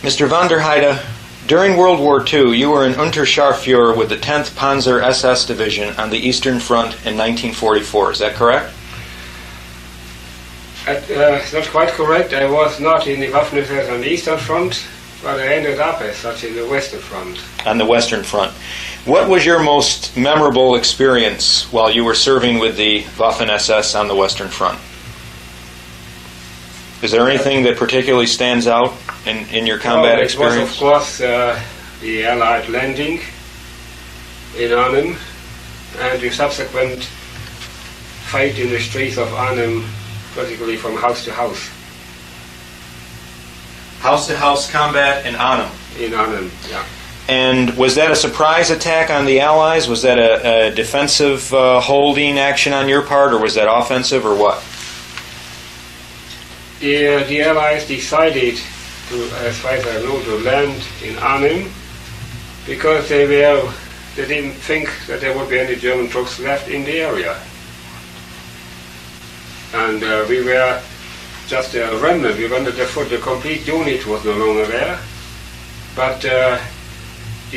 Mr. von der Heide, during World War II, you were an Unterscharführer with the 10th Panzer SS Division on the Eastern Front in 1944. Is that correct? Not quite correct. I was not in the Waffen SS on the Eastern Front, but I ended up as such in the Western Front. On the Western Front. What was your most memorable experience while you were serving with the Waffen SS on the Western Front? Is there anything that particularly stands out in your combat experience? It was, of course, the Allied landing in Arnhem and the subsequent fight in the streets of Arnhem, particularly from house to house. House-to-house combat in Arnhem? In Arnhem, yeah. And was that a surprise attack on the Allies? Was that a defensive holding action on your part, or was that offensive, or what? The Allies decided to, as far as I know, to land in Arnhem because they didn't think that there would be any German troops left in the area. And we were just a remnant. We went underfoot. The complete unit was no longer there. But the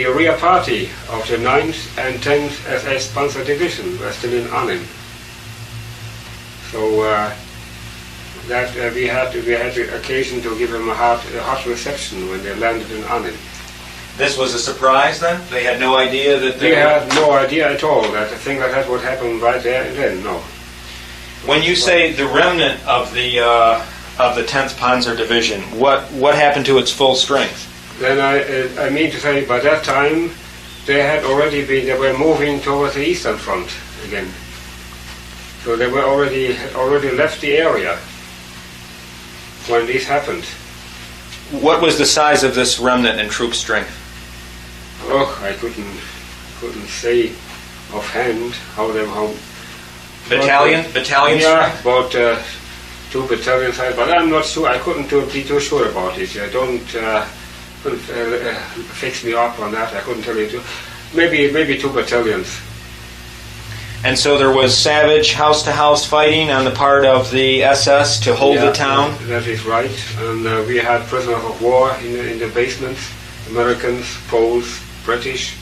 rear party of the 9th and 10th SS Panzer Division were still in Arnhem. So that we had the occasion to give them a hot reception when they landed in Arnhem. This was a surprise then? They had no idea that they had no idea at all that a thing like that would happen right there and then, no. When you say the remnant of the 10th Panzer Division, what happened to its full strength? Then I mean to say by that time they were moving towards the Eastern Front again. So they were already left the area when this happened. What was the size of this remnant in troop strength? Oh, I couldn't say offhand how. Battalion? Yeah, about 2 battalion size, but I'm not sure. I couldn't be too sure about it. I couldn't fix me up on that. I couldn't tell you. Maybe 2 battalions. And so there was savage house-to-house fighting on the part of the SS to hold the town? That is right. And we had prisoners of war in the basements, Americans, Poles, British.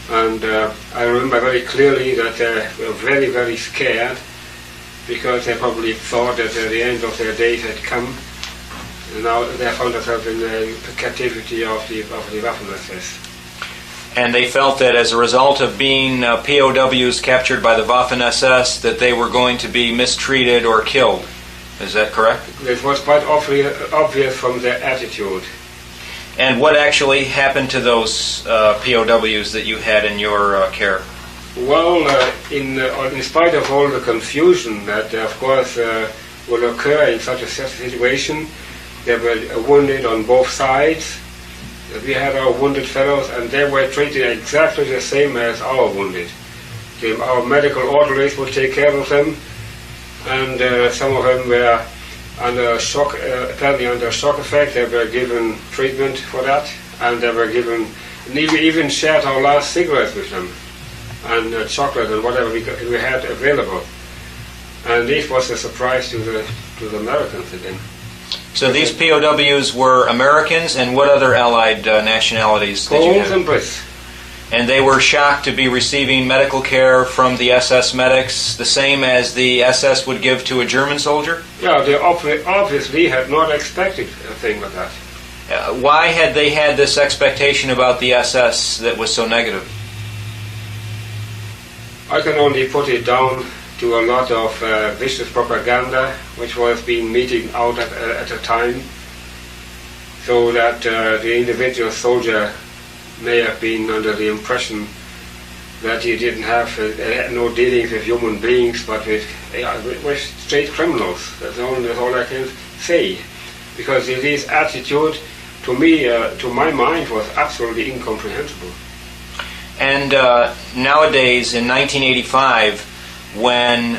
And I remember very clearly that they were very, very scared because they probably thought that the end of their days had come. And now they found themselves in the captivity of the Waffen SS. And they felt that as a result of being POWs captured by the Waffen SS, that they were going to be mistreated or killed. Is that correct? It was quite obvious from their attitude. And what actually happened to those POWs that you had in your care? Well, in spite of all the confusion that, of course, will occur in such a situation, they were wounded on both sides. We had our wounded fellows, and they were treated exactly the same as our wounded. Our medical orderlies would take care of them, and some of them were under shock, apparently under shock effect. They were given treatment for that, and they were given, and even shared our last cigarettes with them, and chocolate and whatever we had available. And this was a surprise to the Americans again. So these POWs were Americans, and what other Allied nationalities did you have? Poles and Brits. And they were shocked to be receiving medical care from the SS medics, the same as the SS would give to a German soldier? Yeah, they obviously had not expected a thing like that. Why had they had this expectation about the SS that was so negative? I can only put it down to a lot of vicious propaganda which was being meted out at the time, so that the individual soldier may have been under the impression that he didn't have no dealings with human beings, but with straight criminals. That's all I can say, because this attitude, to me, to my mind, was absolutely incomprehensible. And nowadays, in 1985, when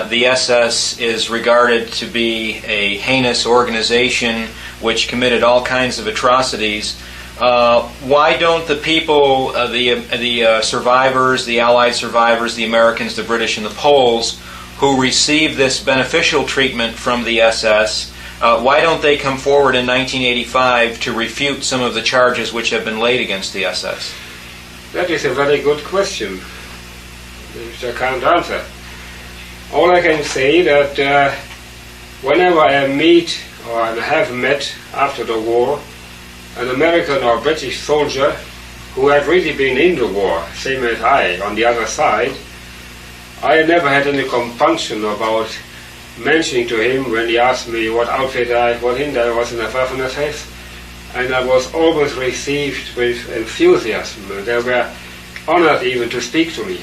the SS is regarded to be a heinous organization which committed all kinds of atrocities, why don't the people, the survivors, the Allied survivors, the Americans, the British, and the Poles, who received this beneficial treatment from the SS, Why don't they come forward in 1985 to refute some of the charges which have been laid against the SS? That is a very good question, which I can't answer. All I can say that whenever I meet or have met after the war an American or British soldier who had really been in the war, same as I, on the other side, I never had any compunction about mentioning to him when he asked me what outfit I was in, that I was in a Waffen SS, and I was always received with enthusiasm. They were honored even to speak to me.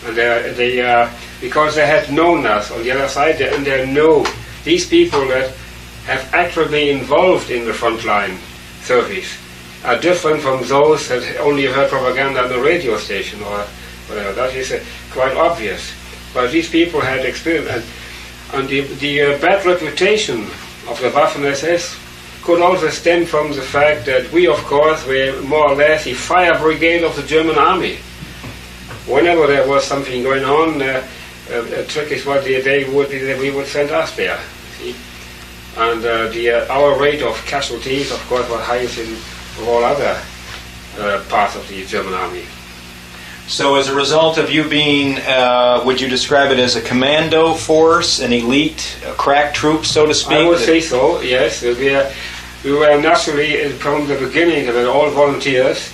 And they because they had known us on the other side, and they know these people that have actually been involved in the frontline service are different from those that only heard propaganda on the radio station or whatever. That is quite obvious. But these people had experience, and the bad reputation of the Waffen SS could also stem from the fact that we, of course, were more or less the fire brigade of the German army. Whenever there was something going on, a trick is what we would send us there. See? And our rate of casualties, of course, was highest in all other parts of the German army. So as a result of you being, would you describe it as a commando force, an elite, crack troop, so to speak? I would say so, yes. We were naturally, from the beginning, we were all volunteers.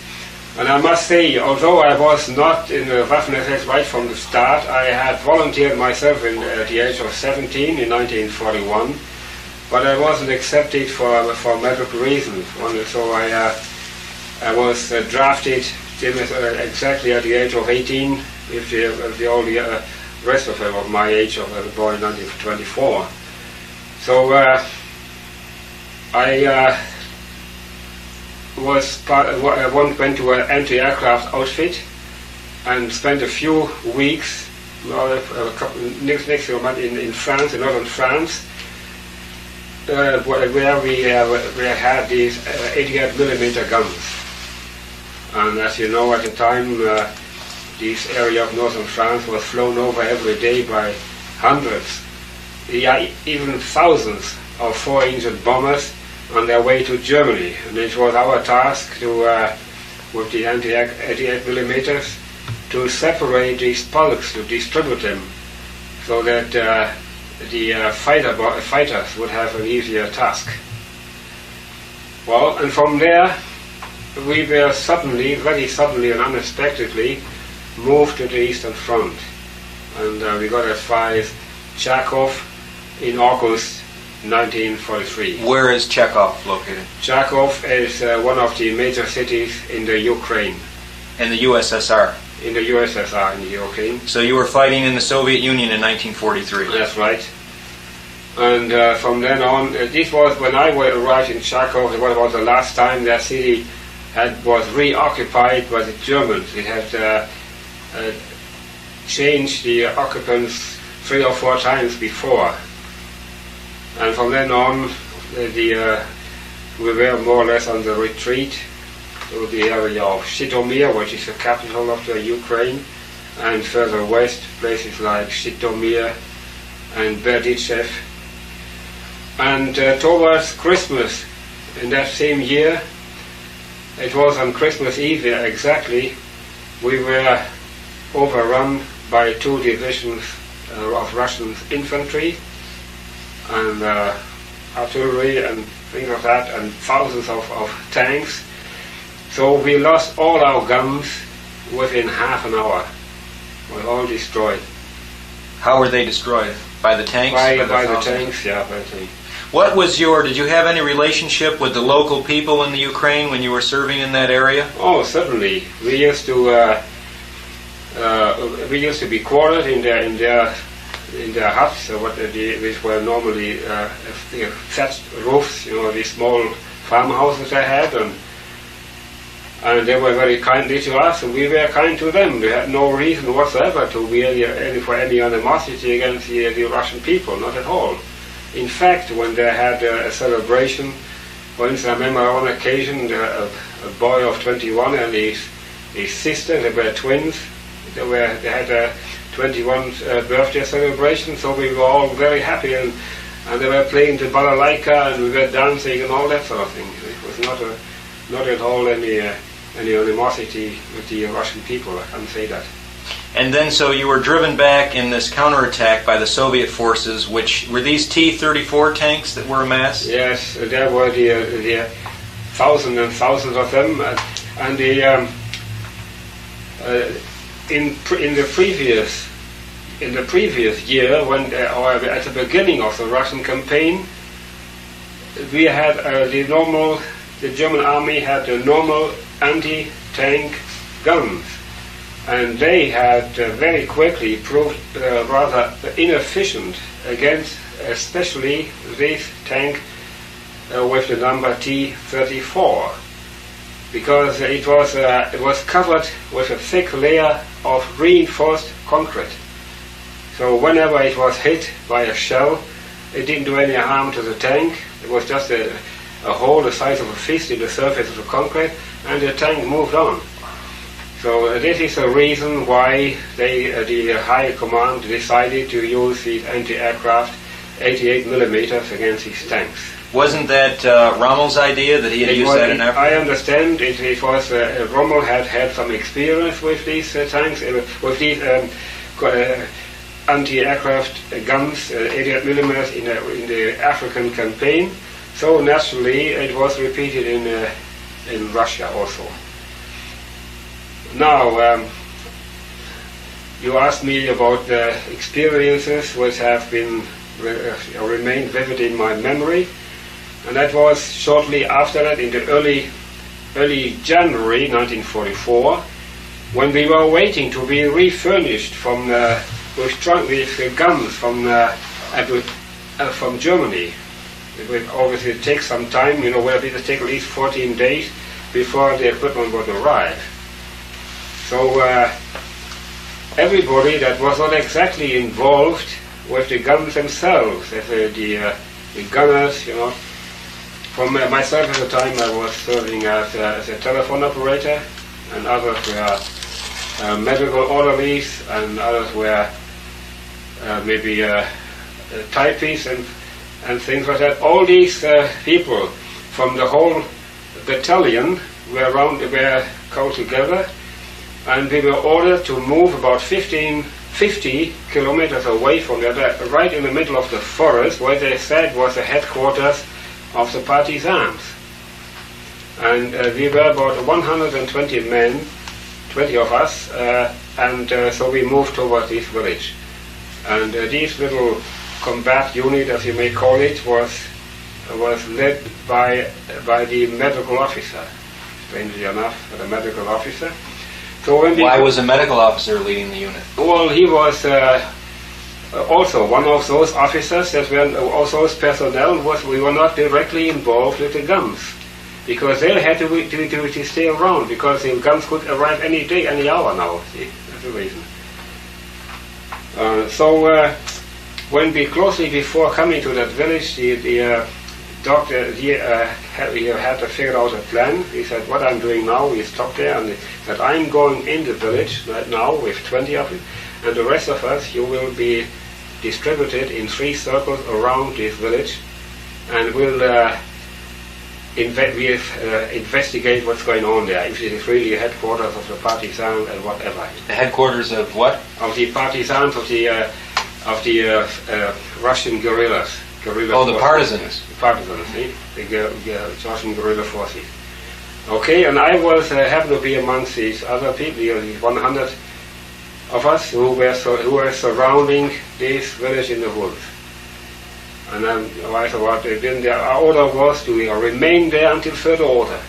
And I must say, although I was not in the Waffen SS right from the start, I had volunteered myself at the age of 17 in 1941. But I wasn't accepted for medical reasons. So I was drafted exactly at the age of 18, with all the rest of them of my age, of born in 1924. So I went to an anti-aircraft outfit and spent a few weeks, next to a month in France, in northern France, where we had these 88mm guns. And as you know, at the time, this area of northern France was flown over every day by hundreds, even thousands of 4-engine bombers on their way to Germany. And it was our task to, with the anti-88mm, to separate these bulks, to distribute them, so that the fighters would have an easier task. Well, and from there, we were suddenly, very suddenly and unexpectedly, moved to the Eastern Front. And we got as far as Charkov in August 1943. Where is Chekhov located? Charkov is one of the major cities in the Ukraine. In the USSR? In the USSR, in the Ukraine. So you were fighting in the Soviet Union in 1943? That's right. And from then on, this was when I arrived in Charkov. It was the last time that city was reoccupied by the Germans. It had changed the occupants 3 or 4 times before. And from then on, we were more or less on the retreat to the area of Zhytomyr, which is the capital of the Ukraine, and further west, places like Zhytomyr and Berdichev. And towards Christmas in that same year, it was on Christmas Eve exactly, we were overrun by 2 divisions of Russian infantry and artillery and things like that, and thousands of tanks. So we lost all our guns within half an hour. We were all destroyed. How were they destroyed? By the tanks? By the tanks, yeah, by the tanks. What was did you have any relationship with the local people in the Ukraine when you were serving in that area? Oh, certainly. We used to be quartered in their huts, which were normally thatched roofs, these small farmhouses they had, and they were very kindly to us, and we were kind to them. We had no reason whatsoever to be any animosity against the Russian people, not at all. In fact, when they had a celebration, for instance, I remember on one occasion a boy of 21 and his sister, they were twins. They had a 21st birthday celebration, so we were all very happy, and and they were playing the balalaika, and we were dancing and all that sort of thing. It was not at all any animosity with the Russian people, I can say that. And then, so you were driven back in this counterattack by the Soviet forces, which were these T-34 tanks that were amassed? Yes, there were the thousands and thousands of them, and in the previous year, when or at the beginning of the Russian campaign, we had the German army had the normal anti-tank guns. And they had very quickly proved rather inefficient against especially this tank with the number T-34, because it was covered with a thick layer of reinforced concrete. So whenever it was hit by a shell, it didn't do any harm to the tank. It was just a hole the size of a fist in the surface of the concrete, and the tank moved on. So this is the reason why the High Command decided to use these anti-aircraft 88 millimeters against these tanks. Wasn't that Rommel's idea that he had used that in Africa? I understand it was Rommel had some experience with these tanks, with these anti-aircraft guns, 88 millimeters in the African campaign. So naturally, it was repeated in Russia also. Now, you asked me about the experiences which have been remained vivid in my memory, and that was shortly after that, in the early January 1944, when we were waiting to be refurnished with guns from Germany. It would obviously take some time, it would take at least 14 days before the equipment would arrive. So everybody that was not exactly involved with the guns themselves, the gunners, From myself at the time, I was serving as a telephone operator, and others were medical orderlies, and others were maybe typists and things like that. All these people from the whole battalion were called together, and we were ordered to move about 50 kilometers away from there, right in the middle of the forest, where they said was the headquarters of the partisans. And we were about 120 men, 20 of us, and so we moved toward this village. And this little combat unit, as you may call it, was led by the medical officer. Strangely enough, the medical officer. So why was a medical officer leading the unit? Well, he was also one of those officers that were also personnel. We were not directly involved with the guns, because they had to stay around, because the guns could arrive any day, any hour now. See, that's the reason. When we closely before coming to that village, the doctor had to figure out a plan. He said, what I'm doing now, we stopped there, and he said, I'm going in the village right now with 20 of you, and the rest of us, you will be distributed in 3 circles around this village, and we'll investigate what's going on there, if it is really the headquarters of the partisans and whatever. The headquarters of what? Of the partisans of the Russian guerrillas. Oh, the partisans. The partisans, see? The Russian guerrilla forces. Okay, and I was happened to be amongst these other people, these 100 of us who were surrounding this village in the woods. And then our order was to remain there until further order.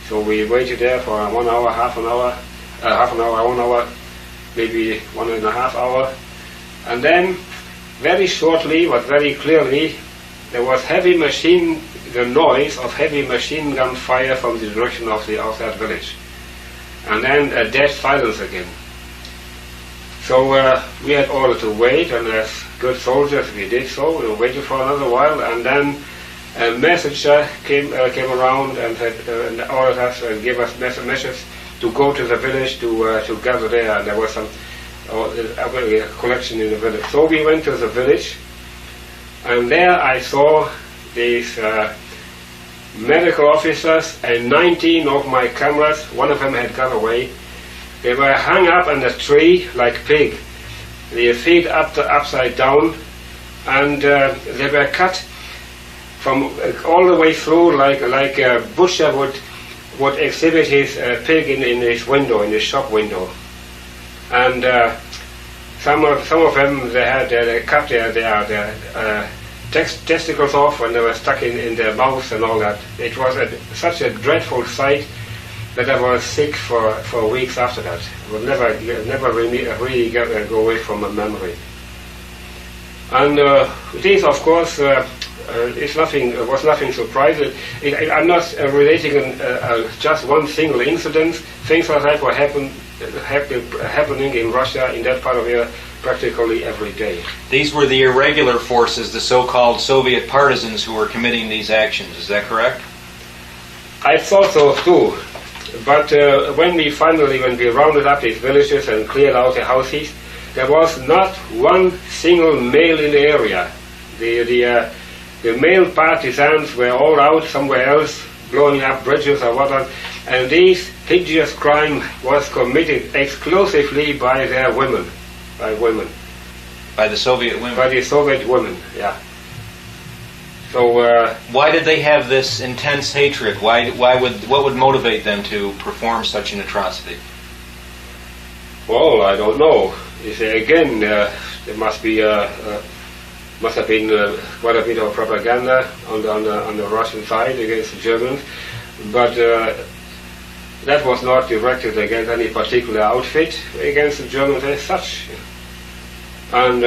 So we waited there for 1 hour, half an hour, 1 hour, maybe 1.5 hours, and then very shortly, but very clearly, there was the noise of heavy machine gun fire from the direction of that village. And then a dead silence again. So we had order to wait, and as good soldiers we did so. We waited for another while, and then a messenger came around and ordered us and gave us messages to go to the village to gather there, and there was some a collection in the village. So we went to the village, And there I saw these medical officers and 19 of my comrades. One of them had got away. They were hung up on a tree like pig, their feet upside down, and they were cut from all the way through like a butcher would exhibit his pig in his window, in his shop window. And some of them, they cut their testicles off when they were stuck in their mouths and all that. It was such a dreadful sight that I was sick for weeks after that. I would never really go away from my memory. And this, of course, was nothing surprising. I'm not relating just one single incident. Things like that were happening in Russia, in that part of Europe, practically every day. These were the irregular forces, the so-called Soviet partisans, who were committing these actions. Is that correct? I thought so too. But when we rounded up these villages and cleared out the houses, there was not one single male in the area. The male partisans were all out somewhere else, blowing up bridges or whatnot, and this hideous crime was committed exclusively by their women. By the Soviet women? By the Soviet women, yeah. So why did they have this intense hatred? What would motivate them to perform such an atrocity? Well, I don't know. You say again, there must have been quite a bit of propaganda on the Russian side against the Germans, but that was not directed against any particular outfit against the Germans as such. And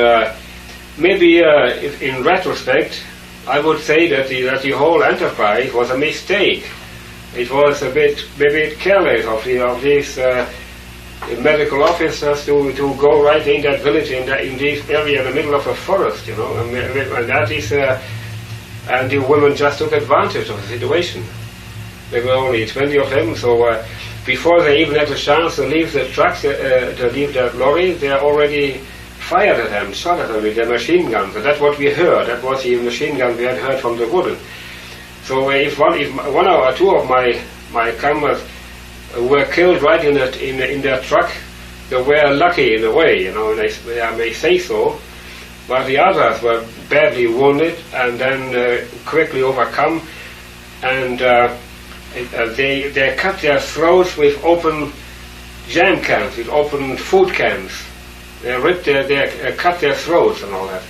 maybe, if in retrospect, I would say that the whole enterprise was a mistake. It was a bit careless of these medical officers to go right in that village, in this area in the middle of a forest, you know, and that is, and the women just took advantage of the situation. There were only 20 of them, so before they even had a chance to leave the trucks, to leave that lorry, they already fired at them, shot at them with their machine guns. And that's what we heard. That was the machine gun we had heard from the wooden. So if one or two of my comrades were killed right in their truck, they were lucky in a way, you know, and I may say so. But the others were badly wounded and then quickly overcome, and they cut their throats with open jam cans, with open food cans. They cut their throats and all that.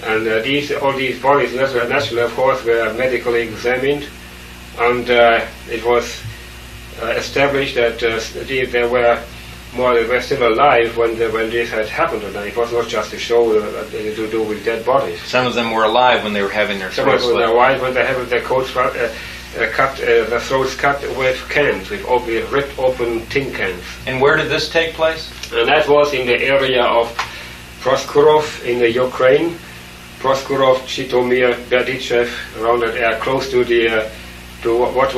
And all these bodies, naturally, of course, were medically examined, and it was established that they were still alive when this had happened, and it was not just a show to do with dead bodies. Some of them were alive when they were having their throats slit. Some of them were alive when they had their coats the throats cut with cans, with ripped open tin cans. And where did this take place? And that was in the area of Proskurov in the Ukraine, Proskurov, Chitomir, Berdichev, around that area, close to what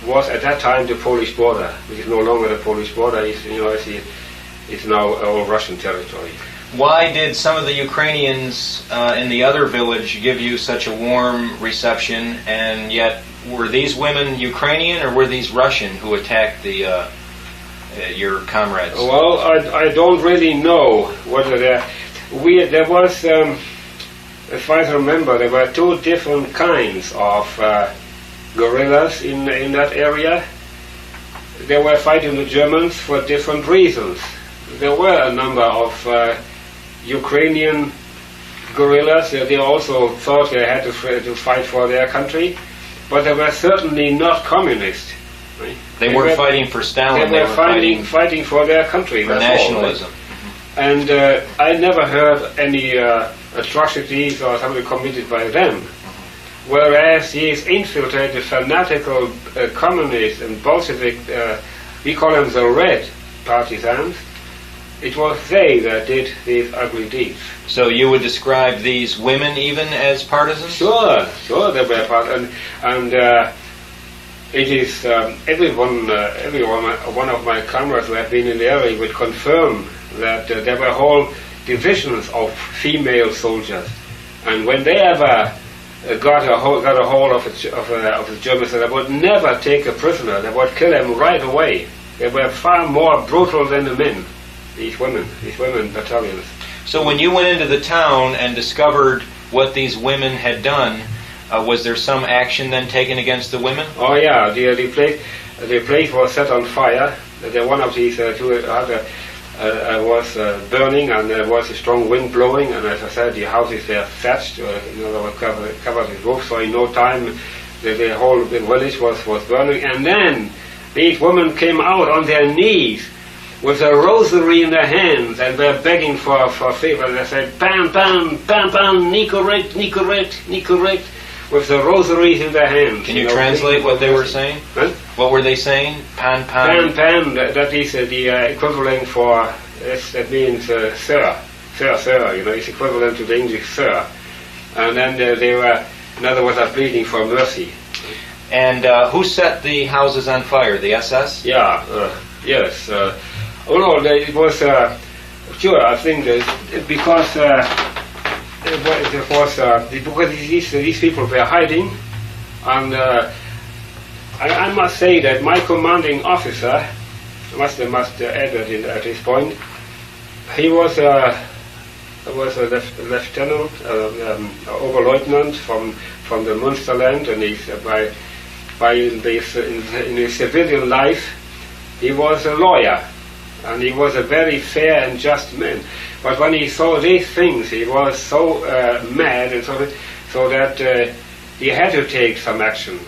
was at that time the Polish border, which is no longer the Polish border. It's now all Russian territory. Why did some of the Ukrainians in the other village give you such a warm reception, and yet were these women Ukrainian or were these Russian who attacked your comrades? Well, I don't really know whether there was, as far as I remember, there were two different kinds of guerrillas in that area. They were fighting the Germans for different reasons. There were a number of Ukrainian guerrillas. They also thought they had to fight for their country, but they were certainly not communist. Right? They weren't fighting for Stalin. They were fighting for their country. For nationalism. All, right? And I never heard any atrocities or something committed by them. Whereas these infiltrated, fanatical communists and Bolshevik, we call them the Red partisans, it was they that did these ugly deeds. So you would describe these women even as partisans? Sure, they were partisans. And it is every one of my comrades who have been in the area would confirm that there were whole divisions of female soldiers. And when they ever got a hold of the Germans, they would never take a prisoner. They would kill them right away. They were far more brutal than the men, these women battalions. So when you went into the town and discovered what these women had done, was there some action then taken against the women? Oh yeah, the place was set on fire. One of these two was burning, and there was a strong wind blowing, and as I said, the houses were thatched, they were covered with roofs, so in no time the whole village was burning. And then these women came out on their knees with a rosary in their hands and were begging for favor. They said, "Pan, pan, pan, pan, Nicorette, Nicorette, Nicorette," with the rosaries in their hands. Can you translate what they were saying? Huh? What were they saying? Pan, Pan, pan, that is the equivalent for, that means sir, it's equivalent to the English sir. And then they were, in other words, are pleading for mercy. And who set the houses on fire? The SS? Yeah, yes. Oh no, it was, sure, I think because because these people were hiding, and I must say that my commanding officer, I must add that at this point, he was a lieutenant, Oberleutnant from the Münsterland, and he's in his civilian life, he was a lawyer, and he was a very fair and just man. But when he saw these things, he was so mad, and so that he had to take some action.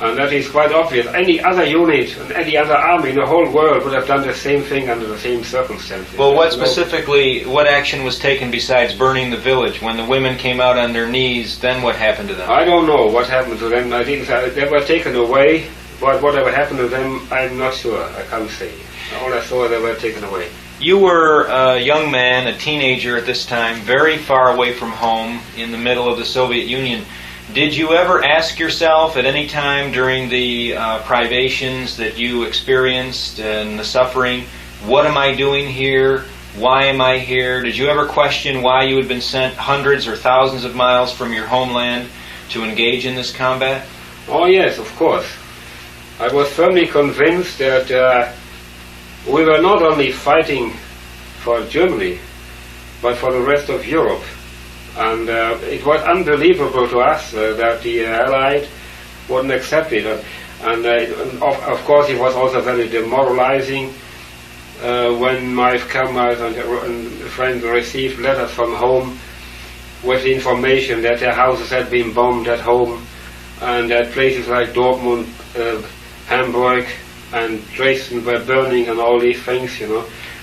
And that is quite obvious. Any other unit and any other army in the whole world would have done the same thing under the same circumstances. Well, what action was taken besides burning the village? When the women came out on their knees, then what happened to them? I don't know what happened to them. I think they were taken away, but whatever happened to them, I'm not sure. I can't say. All I saw, they were taken away. You were a young man, a teenager at this time, very far away from home, in the middle of the Soviet Union. Did you ever ask yourself at any time during the privations that you experienced and the suffering, what am I doing here? Why am I here? Did you ever question why you had been sent hundreds or thousands of miles from your homeland to engage in this combat? Oh yes, of course. I was firmly convinced that we were not only fighting for Germany, but for the rest of Europe. And it was unbelievable to us that the Allied wouldn't accept it. And of course it was also very demoralizing when my comrades and friends received letters from home with the information that their houses had been bombed at home, and that places like Dortmund, Hamburg and Dresden were burning, and all these things,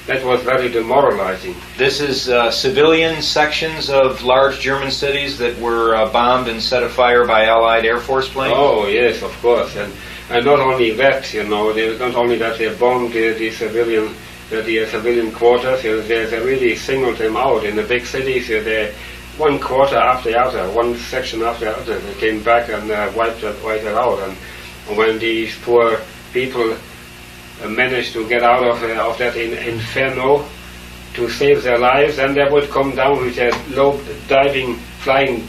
That was very demoralizing. This is civilian sections of large German cities that were bombed and set afire by Allied Air Force planes? Oh, yes, of course. And not only that, not only that they bombed the civilian quarters, they really singled them out. In the big cities, they one quarter after the other, one section after the other, they came back and wiped it out. And when these poor people managed to get out of that inferno to save their lives, and they would come down with their low diving flying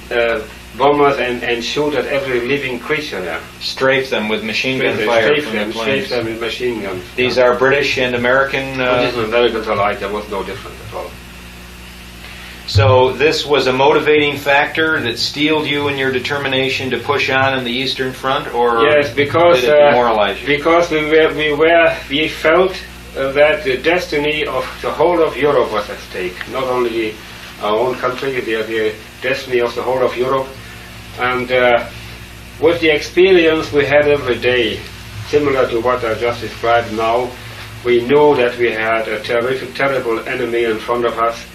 bombers and shoot at every living creature there. Strafe them with machine gun fire from the planes. Strafe them with machine guns. These are British and American... British and Americans alike, there was no difference at all. So this was a motivating factor that steeled you in your determination to push on in the Eastern Front, or yes, because did it demoralize you? Because we felt that the destiny of the whole of Europe was at stake. Not only our own country, the destiny of the whole of Europe. And with the experience we had every day, similar to what I just described now, we knew that we had a terrible enemy in front of us.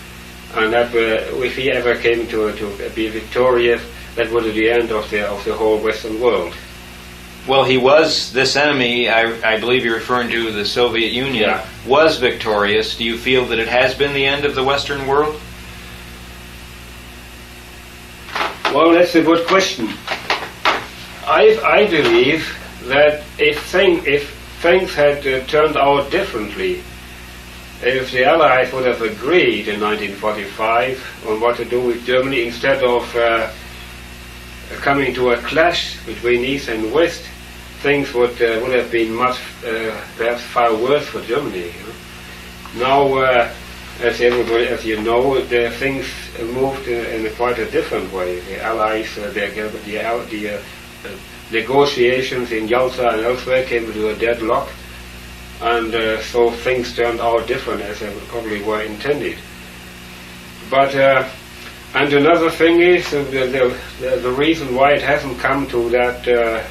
And that if he ever came to be victorious, that would be the end of the whole Western world. Well, this enemy, I believe you're referring to the Soviet Union, was victorious. Do you feel that it has been the end of the Western world? Well, that's a good question. I believe that if things had turned out differently, if the Allies would have agreed in 1945 on what to do with Germany, instead of coming to a clash between East and West, things would have been much, perhaps far worse for Germany. Now, as you know, the things moved in quite a different way. The Allies, the negotiations in Yalta and elsewhere came to a deadlock, and so things turned out different as they probably were intended. But and another thing is the reason why it hasn't come to that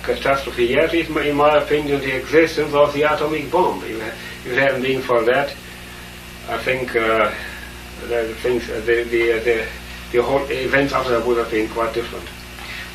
catastrophe yet is, in my opinion, the existence of the atomic bomb. If it hadn't been for that, I think the whole events after that would have been quite different.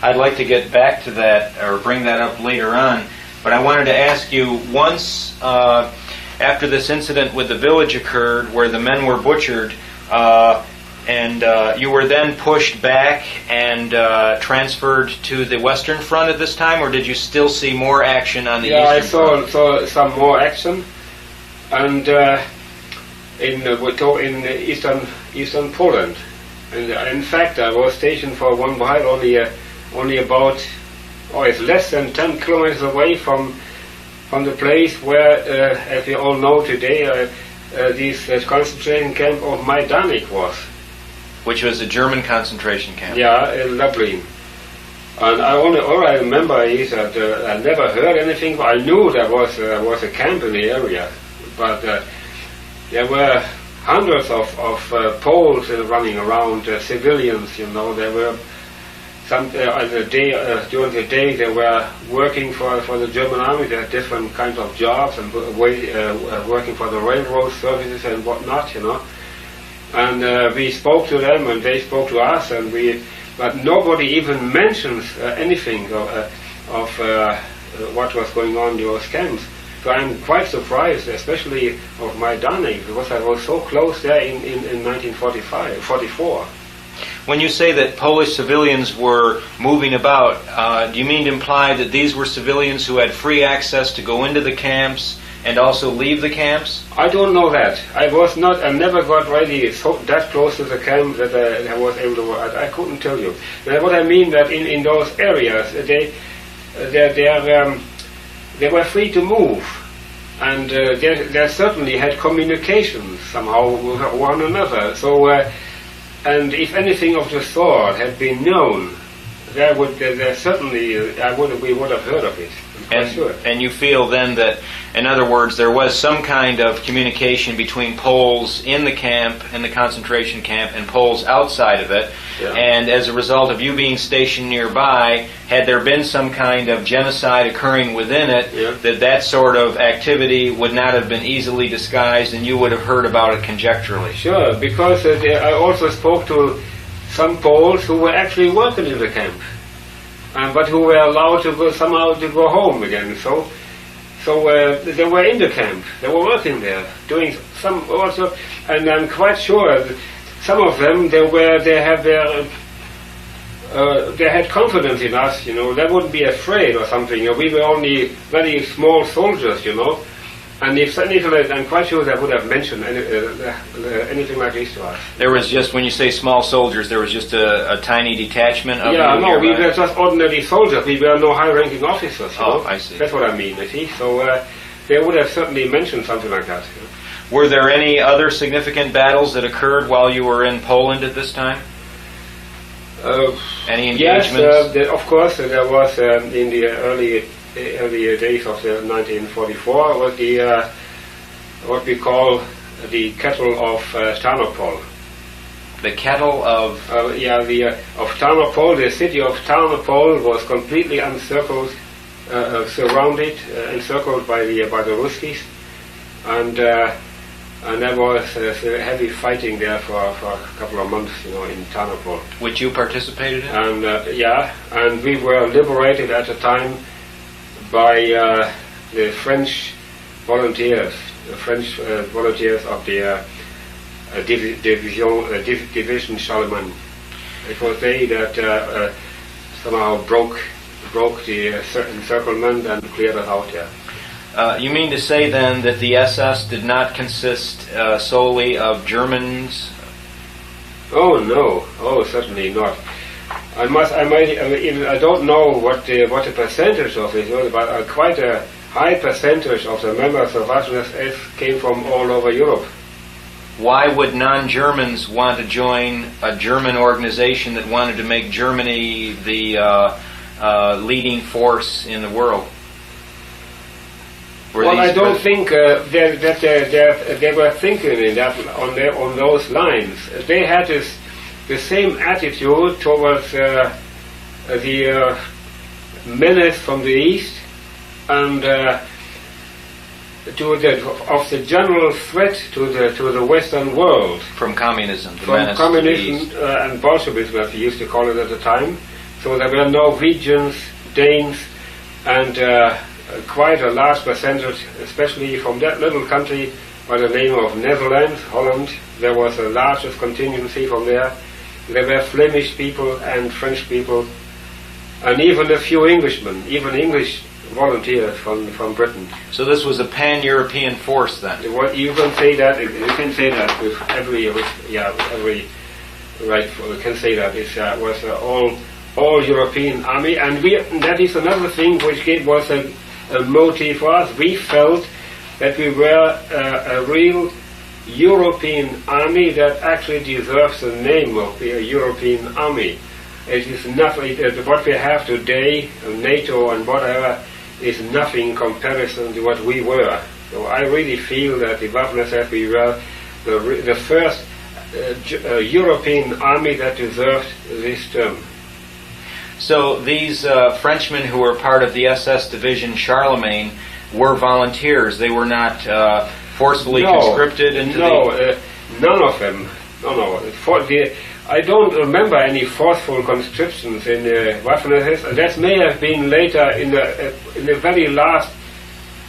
I'd like to get back to that or bring that up later on, but I wanted to ask you, once after this incident with the village occurred where the men were butchered, and you were then pushed back and transferred to the Western Front at this time, or did you still see more action on the Eastern Front? I saw some more action, and in eastern Poland. And in fact, I was stationed for one while only about, it's less than 10 kilometers away from the place where, as we all know today, this concentration camp of Majdanek was. Which was a German concentration camp. Yeah, in Lublin. And all I remember is that I never heard anything. I knew there was a camp in the area, but there were hundreds of Poles running around, civilians. There were some during the day they were working for the German army. They had different kinds of jobs and working for the railroad services and whatnot. And we spoke to them, and they spoke to us, but nobody even mentions anything of what was going on in those camps. So I'm quite surprised, especially of Majdanek, because I was so close there in 1944. When you say that Polish civilians were moving about, do you mean to imply that these were civilians who had free access to go into the camps and also leave the camps? I don't know that. I never got really that close to the camp that I was able to work. I couldn't tell you. Now, what I mean that in those areas, they were free to move, and they certainly had communications somehow with one another. So, and if anything of the sort had been known, we would have heard of it. And you feel then that, in other words, there was some kind of communication between Poles in the camp, in the concentration camp, and Poles outside of it. Yeah. And as a result of you being stationed nearby, had there been some kind of genocide occurring within it, that sort of activity would not have been easily disguised, and you would have heard about it conjecturally. Sure, because I also spoke to some Poles who were actually working in the camp. But who were allowed to go home again. So they were in the camp. They were working there, doing some also. And I'm quite sure that some of them they had confidence in us. They wouldn't be afraid or something. We were only very small soldiers. And if anything, I'm quite sure they would have mentioned anything like this to us. There was just, when you say small soldiers, there was just a tiny detachment of we were just ordinary soldiers. We were no high-ranking officers. I see. That's what I mean, you see. So they would have certainly mentioned something like that. Were there any other significant battles that occurred while you were in Poland at this time? Any engagements? Yes, of course. There was in the early days of 1944 was what we call the Kettle of Tarnopol. The Kettle of of Tarnopol. The city of Tarnopol was completely surrounded, encircled by the Ruskies, and there was heavy fighting there for a couple of months, in Tarnopol. Which you participated in? And and we were liberated at the time by the French volunteers, of the Division Charlemagne. It was they that somehow broke the encirclement and cleared us out there. You mean to say then that the SS did not consist solely of Germans? Oh no, oh certainly not. I don't know what the percentage of it was, but quite a high percentage of the members of Waffen SS came from all over Europe. Why would non-Germans want to join a German organization that wanted to make Germany the leading force in the world? Well, I don't think that they were thinking in that on those lines. They had the same attitude towards the menace from the east and of the general threat to the Western world from communism, from communism and Bolshevism, as we used to call it at the time. So there were Norwegians, Danes, and quite a large percentage, especially from that little country by the name of Netherlands, Holland. There was the largest contingency from there. There were Flemish people and French people, and even a few Englishmen, even English volunteers from Britain. So this was a pan-European force then? You can say that. You can say that with every right. We can say that it was all European army, and that is another thing which was a motive for us. We felt that we were a real European army that actually deserves the name of the European army. It is nothing. What we have today, NATO and whatever, is nothing in comparison to what we were. So I really feel that the Waffen SS, we were the first European army that deserved this term. So these Frenchmen who were part of the SS division Charlemagne were volunteers. They were not forcefully conscripted into none of them. No. I don't remember any forceful conscriptions in Waffen SS. That may have been later in the very last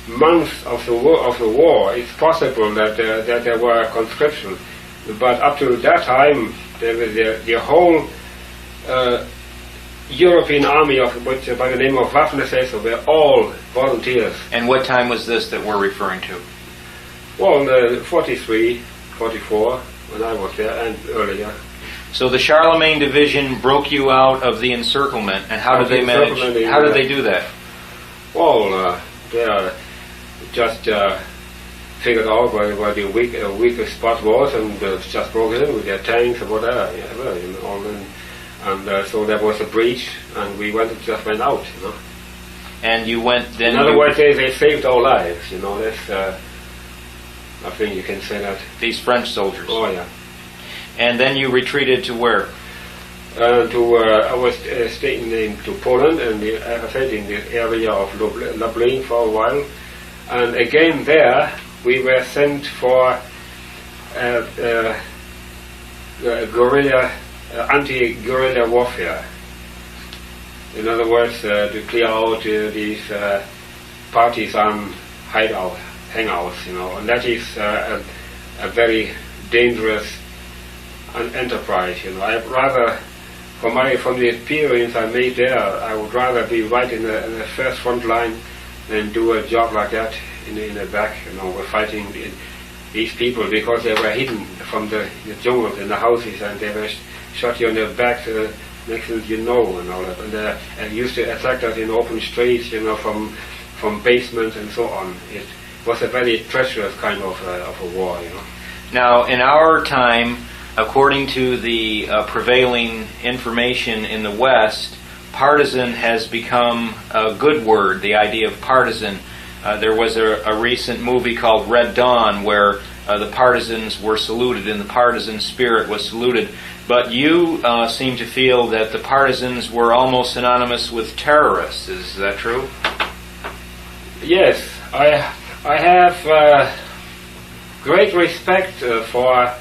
months of the war. It's possible that there were conscriptions, but up to that time, the whole European army of which by the name of Waffen SS were all volunteers. And what time was this that we're referring to? Well, 43, 44, when I was there, and earlier. So the Charlemagne division broke you out of the encirclement, and how did they manage? How did they do that? Well, they just figured out where the weakest spot was, and just broke in with their tanks or whatever. And so there was a breach, and we just went out. And you went then. In other words, they saved our lives. That's. I think you can say that. These French soldiers. Oh yeah. And then you retreated to where? I was staying to Poland, and as I said, in the area of Lublin for a while. And again there, we were sent for guerrilla, anti-guerrilla warfare. In other words, to clear out these partisan hangouts, and that is a very dangerous enterprise. I rather, from the experience I made there, I would rather be right in the first front line than do a job like that in the back. We're fighting these people because they were hidden from the jungles in the houses, and they were shot you on the back. Next thing you know, and all that, and used to attack us in open streets, from basements and so on. It was a very treacherous kind of a war, Now, in our time, according to the prevailing information in the West, partisan has become a good word, the idea of partisan. There was a recent movie called Red Dawn where the partisans were saluted and the partisan spirit was saluted. But you seem to feel that the partisans were almost synonymous with terrorists. Is that true? Yes, I have great respect for.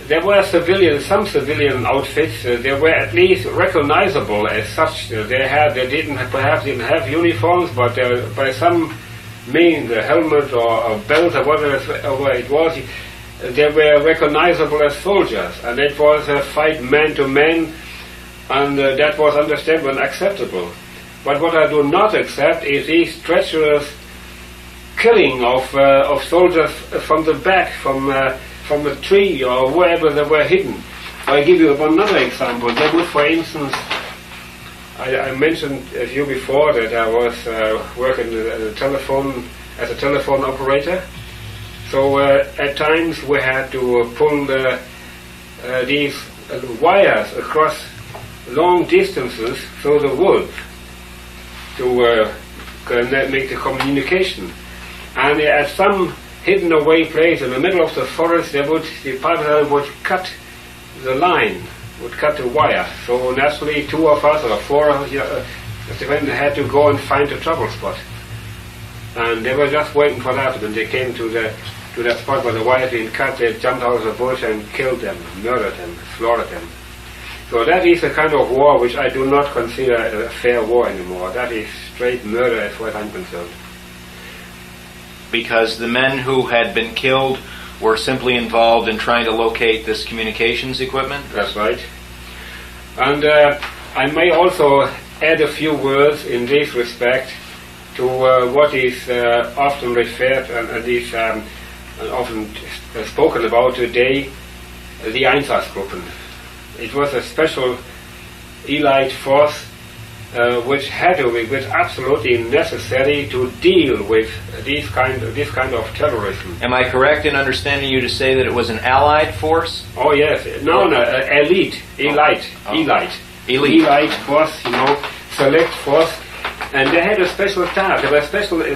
There were some civilian outfits. They were at least recognizable as such. They perhaps didn't have uniforms, but by some means, a helmet or a belt or whatever it was, they were recognizable as soldiers, and it was a fight man to man, and that was understandable and acceptable. But what I do not accept is these treacherous killing of soldiers from the back, from a tree or wherever they were hidden. I'll give you another example. They would, for instance, I mentioned a few before that I was working as a telephone operator. So at times we had to pull these wires across long distances through the woods to make the communication. And at some hidden away place in the middle of the forest, the partisan would cut the line, would cut the wire. So naturally, 2 of us or 4 of us had to go and find the trouble spot. And they were just waiting for that. When they came to that spot where the wire had been cut, they jumped out of the bush and killed them, murdered them, slaughtered them. So that is a kind of war which I do not consider a fair war anymore. That is straight murder as far as I'm concerned. Because the men who had been killed were simply involved in trying to locate this communications equipment? That's right. And I may also add a few words in this respect to what is often referred and is often spoken about today, the Einsatzgruppen. It was a special elite force which was absolutely necessary to deal with this kind of terrorism. Am I correct in understanding you to say that it was an allied force? Oh yes, no, elite force, select force, and they had a special task. It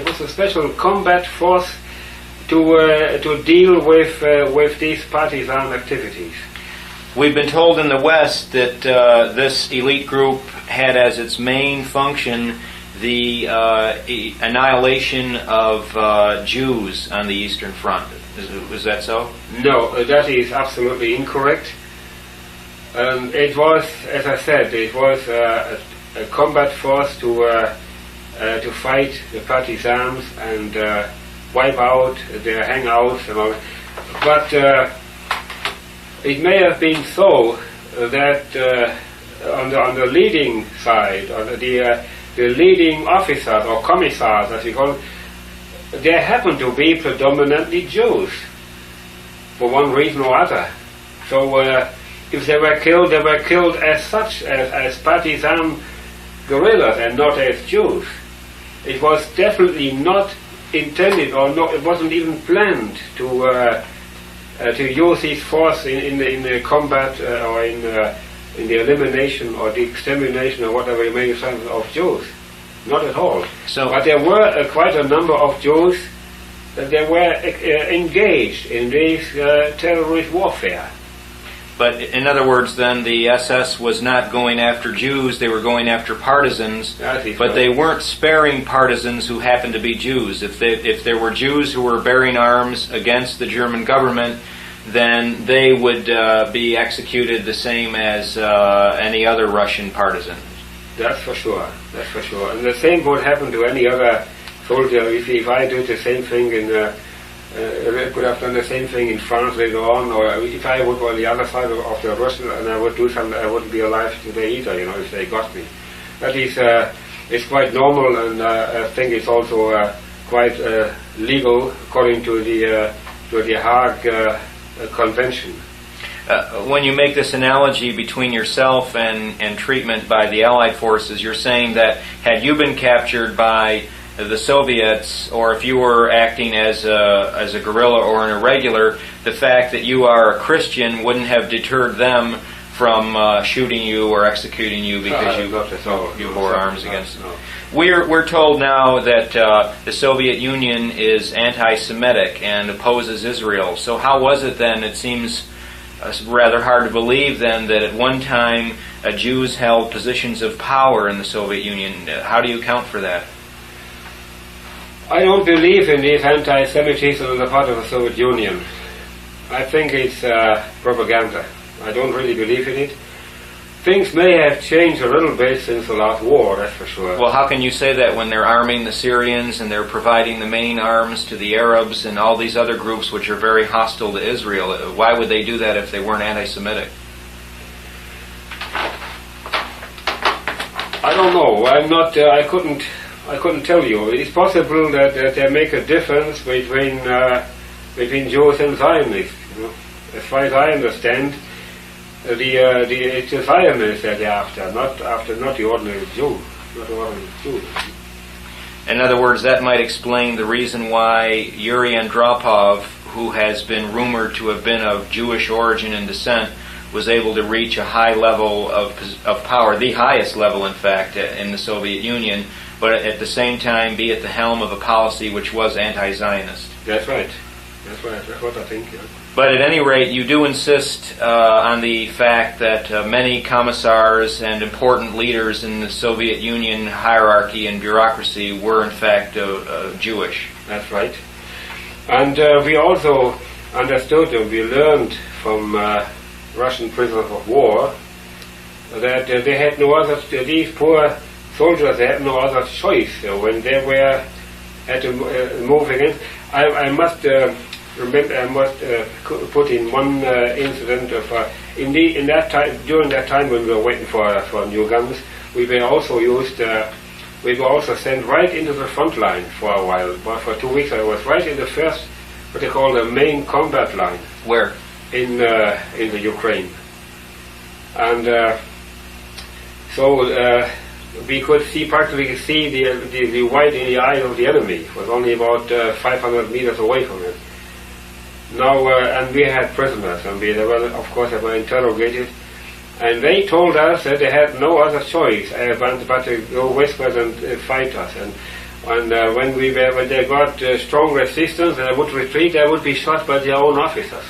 was a special combat force to deal with these partisan activities. We've been told in the West that this elite group had as its main function the annihilation of Jews on the Eastern Front. Is that so? No, that is absolutely incorrect. It was, as I said, it was a combat force to fight the partisans and wipe out their hangouts and all. But it may have been so that on the leading side, on the leading officers or commissars, as we call them, there happened to be predominantly Jews, for one reason or other. So if they were killed as such, as partisan guerrillas and not as Jews. It was definitely not intended, or not, it wasn't even planned to use this force in the combat or in the elimination or the extermination or whatever you may say of Jews. Not at all. But there were quite a number of Jews that were engaged in this terrorist warfare. But in other words, then, the SS was not going after Jews, they were going after partisans, but they weren't sparing partisans who happened to be Jews. If there were Jews who were bearing arms against the German government, then they would be executed the same as any other Russian partisan. That's for sure. That's for sure. And the same would happen to any other soldier. If I did the same thing could have done the same thing in France later on, or if I would on the other side of the Russian and I would do something, I wouldn't be alive today either, if they got me. That is, it's quite normal, and I think it's also quite legal according to the Hague Convention. When you make this analogy between yourself and treatment by the Allied forces, you're saying that had you been captured by the Soviets, or if you were acting as a guerrilla or an irregular, the fact that you are a Christian wouldn't have deterred them from shooting you or executing you because you bore arms against them. We're told now that the Soviet Union is anti-Semitic and opposes Israel. So how was it then? It seems rather hard to believe then that at one time Jews held positions of power in the Soviet Union. How do you account for that? I don't believe in this anti-Semitism on the part of the Soviet Union. I think it's propaganda. I don't really believe in it. Things may have changed a little bit since the last war, that's for sure. Well, how can you say that when they're arming the Syrians and they're providing the main arms to the Arabs and all these other groups which are very hostile to Israel? Why would they do that if they weren't anti-Semitic? I don't know. I couldn't tell you. It's possible that they make a difference between Jews and Zionists. You know? As far as I understand, it's the Zionists that they're after, not the ordinary Jew, not the ordinary Jew. In other words, that might explain the reason why Yuri Andropov, who has been rumored to have been of Jewish origin and descent, was able to reach a high level of power, the highest level, in fact, in the Soviet Union, but at the same time be at the helm of a policy which was anti-Zionist. That's right. That's right. That's what I think. Yeah. But at any rate, you do insist on the fact that many commissars and important leaders in the Soviet Union hierarchy and bureaucracy were in fact Jewish. That's right. And we also understood and we learned from Russian prisoners of war that they had no other, these poor soldiers, they had no other choice when they were at the move against. I must remember, I must put in one incident of in that time, during that time when we were waiting for new guns, we were also we were also sent right into the front line for a while. But for 2 weeks I was right in the first, what they call the main combat line. Where? In the Ukraine. And so we could practically see the white in the eye of the enemy. It was only about 500 meters away from it. Now, and we had prisoners, and they were interrogated, and they told us that they had no other choice but to go westward and fight us. And when they got strong resistance and they would retreat, they would be shot by their own officers.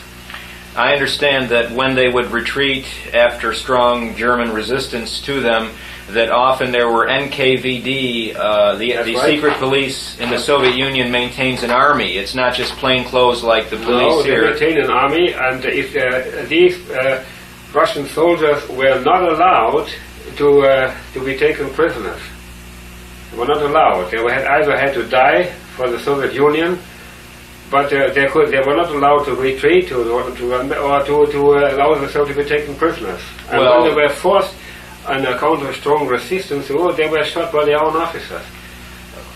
I understand that when they would retreat after strong German resistance to them, that often there were NKVD, the right. secret police in the Soviet Union maintains an army. It's not just plain clothes like the police here. No, they maintain an army, and if these Russian soldiers were not allowed to be taken prisoners. They were not allowed. They either had to die for the Soviet Union, but they were not allowed to retreat or to allow themselves to be taken prisoners. And when they were forced on account of strong resistance, they were shot by their own officers.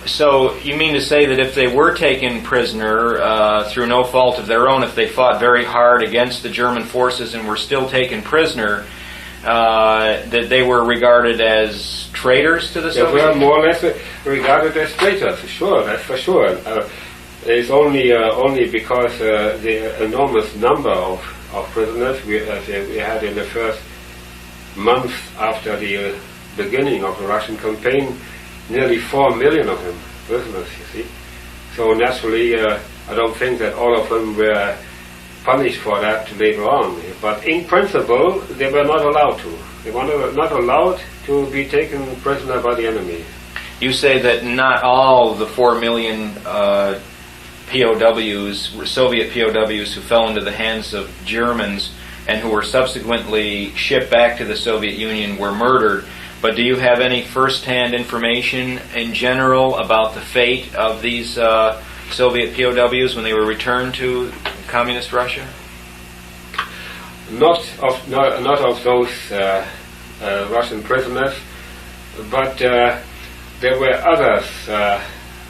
So you mean to say that if they were taken prisoner through no fault of their own, if they fought very hard against the German forces and were still taken prisoner, that they were regarded as traitors to the Soviet Union? They were more or less regarded as traitors, for sure, that's for sure. It's only because the enormous number of prisoners we had in the first month after the beginning of the Russian campaign, nearly 4 million of them prisoners, you see. So naturally, I don't think that all of them were punished for that later on. But in principle, they were not allowed to. They were not allowed to be taken prisoner by the enemy. You say that not all the 4 million POWs, Soviet POWs who fell into the hands of Germans and who were subsequently shipped back to the Soviet Union were murdered. But do you have any first-hand information in general about the fate of these Soviet POWs when they were returned to Communist Russia? Not of those Russian prisoners, but there were others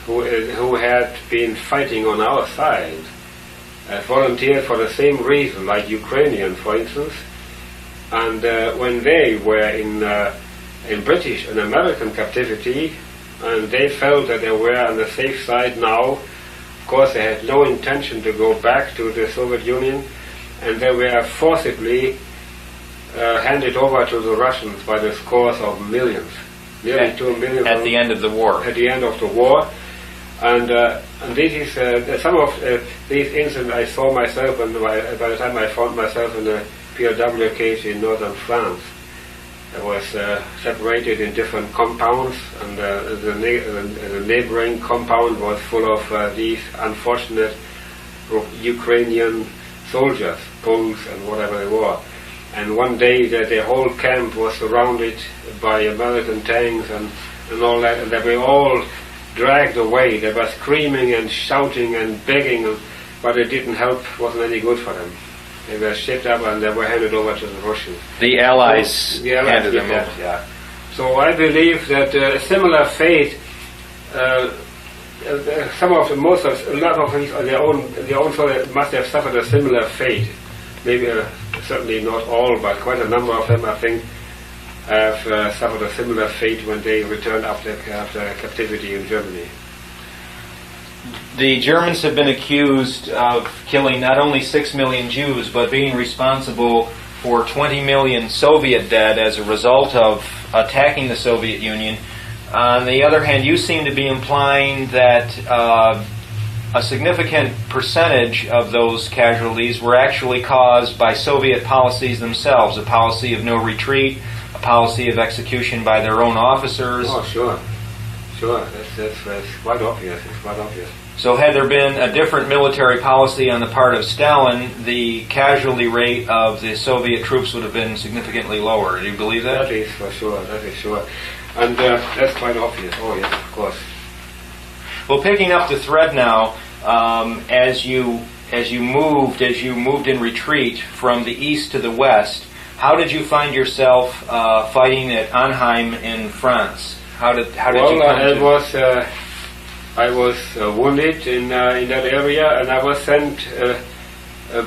who had been fighting on our side, volunteered for the same reason, like Ukrainians, for instance. And when they were in British and American captivity, and they felt that they were on the safe side now, of course they had no intention to go back to the Soviet Union, and they were forcibly handed over to the Russians by the scores of millions, nearly 2 million. At the end of the war. At the end of the war. And this is some of these incidents I saw myself by the time I found myself in a POW case in northern France. I was separated in different compounds, and the neighboring compound was full of these unfortunate Ukrainian soldiers, Poles and whatever they were. And one day the whole camp was surrounded by American tanks and all that, and they were all dragged away. They were screaming and shouting and begging, but it didn't help, wasn't any good for them. They were shipped up and they were handed over to the Russians. The Allies handed them over. Yeah. So I believe that a similar fate some of the a lot of these on their own sort must have suffered a similar fate. Maybe certainly not all, but quite a number of them, I think, have suffered a similar fate when they returned after captivity in Germany. The Germans have been accused of killing not only 6 million Jews, but being responsible for 20 million Soviet dead as a result of attacking the Soviet Union. On the other hand, you seem to be implying that a significant percentage of those casualties were actually caused by Soviet policies themselves, a policy of no retreat, a policy of execution by their own officers. Oh, sure. That's quite obvious. It's quite obvious. So had there been a different military policy on the part of Stalin, the casualty rate of the Soviet troops would have been significantly lower. Do you believe that? That is for sure. That is sure. And that's quite obvious. Oh, yes, of course. Well, picking up the thread now, as you moved in retreat from the east to the west, how did you find yourself fighting at Arnhem in France? How did you come to? I was wounded in that area, and I was sent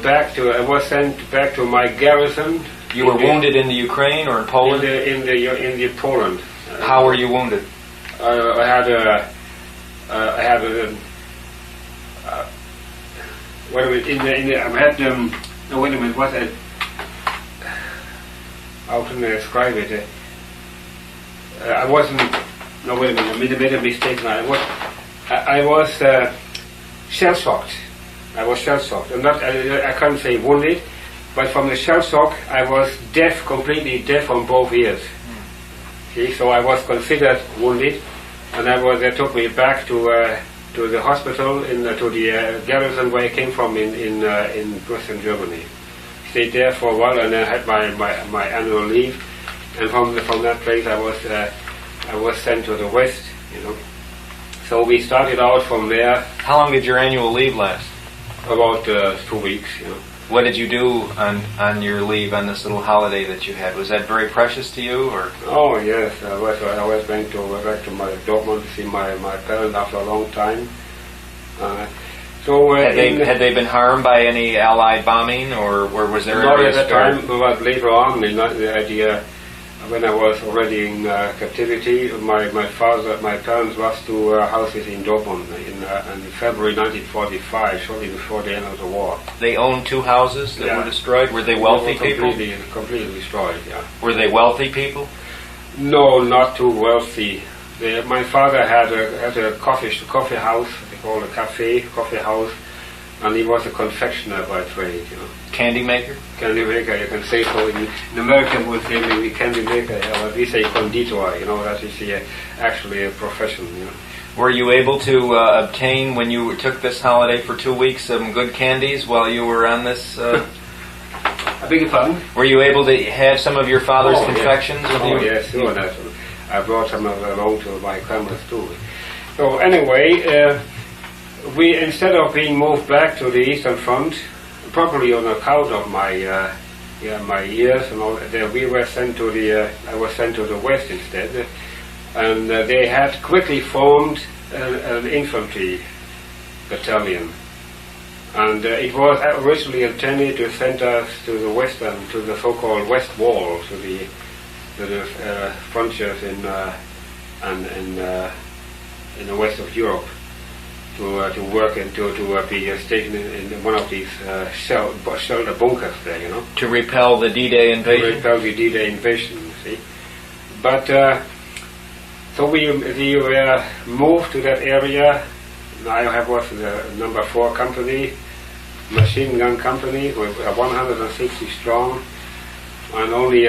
back to my garrison. You were wounded in the Ukraine or in Poland? In the Poland. How were you wounded? I had a wait a minute. Wait a minute. What? How can I describe it? I wasn't. No, wait a minute. I made a mistake now. I was shell-shocked. I can't say wounded, but from the shell shock, I was deaf, completely deaf on both ears. See, so I was considered wounded, and they took me back to the hospital to the garrison where I came from in Western Germany. Stayed there for a while, and I had my annual leave, and from that place I was sent to the west. So we started out from there. How long did your annual leave last? About 2 weeks. What did you do on your leave, on this little holiday that you had? Was that very precious to you, or? Oh yes, I was going back to my Dortmund to see my parents after a long time. Had they been harmed by any Allied bombing, or was there? Not at that time, but later on, the idea. When I was already in captivity, my parents was to houses in Dortmund in February 1945, shortly before the end of the war. They owned 2 houses that were destroyed? Were they wealthy people? Completely destroyed, yeah. Were they wealthy people? No, not too wealthy. My father had a coffee house, they call it a coffee house, and he was a confectioner by trade, Candy maker? Candy maker, you can say so. In America would say maybe candy maker, but we say conditor, that is actually a profession, Were you able to obtain, when you took this holiday for 2 weeks, some good candies while you were on this? I beg your pardon? Were you able to have some of your father's confections with you? Oh, yes, sure. I brought some along to my grandma's too. So anyway, we, instead of being moved back to the Eastern Front, probably on account of my years and all, we were sent to I was sent to the West instead, and they had quickly formed an infantry battalion, and it was originally intended to send us to the so-called West Wall, to the frontiers in the west of Europe. To work and to be stationed in one of these shelter bunkers there, To repel the D-Day invasion? To repel the D-Day invasion, see. But, so we were moved to that area. I was the number 4 company, machine gun company, with 160 strong, and only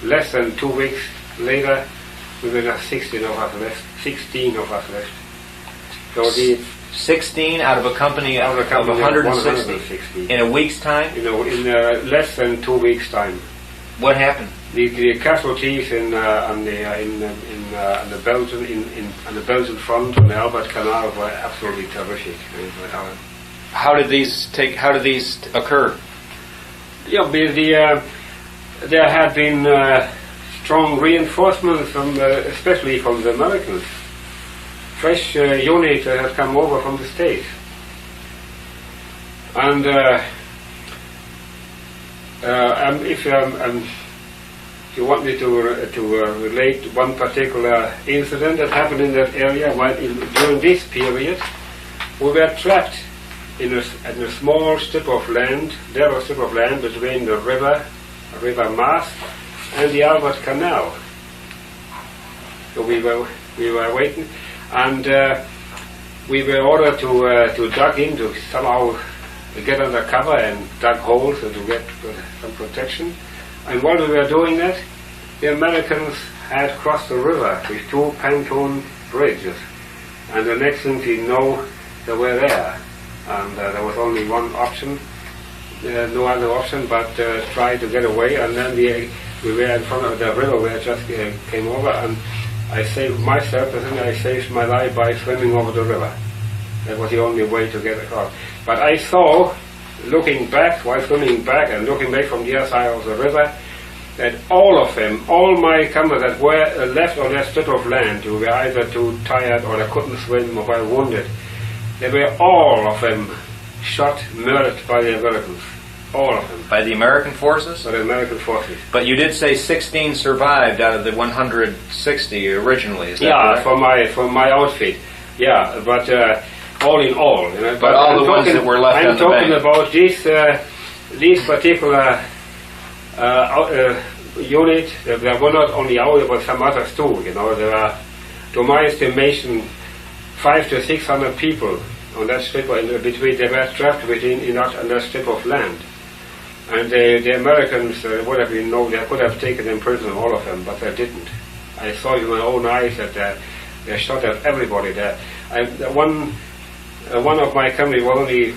less than 2 weeks later, we were 16 of us left. So the 16 out of a company of 160 in a week's time? In less than 2 weeks' time. What happened? The casualties on the Belgian front on the Albert Canal were absolutely terrific. How did these occur? Yeah, there had been strong reinforcements especially from the Americans. fresh unit that had come over from the States. And if you want me to relate one particular incident that happened in that area, during this period, we were trapped in a small strip of land, narrow strip of land between the river Maas, and the Albert Canal. So we were waiting, and we were ordered to dug in to somehow get under cover and dug holes and to get some protection. And while we were doing that, the Americans had crossed the river with 2 pontoon bridges, and the next thing you know, they were there, and there was only one option, no other option but try to get away. And then we were in front of the river where I just came over, and I saved myself. I think I saved my life by swimming over the river. That was the only way to get across. But I saw, looking back, while swimming back and looking back from the other side of the river, that all of them, all my comrades that were left on that strip of land, who were either too tired or they couldn't swim or were wounded, they were all of them shot, murdered by the Americans. All of them. By the American forces? By the American forces. But you did say 16 survived out of the 160 originally, is that correct? Yeah, for my outfit. Yeah, but all in all. You know, but all the ones that were left on the bank. I'm talking about these particular unit. There were not only ours, but some others too. You know, there are, to my estimation, 500 to 600 people on that strip. Between they were trapped on that strip of land. And the Americans would have been they could have taken them prisoner, all of them, but they didn't. I saw with my own eyes that they shot at everybody there. One of my company was only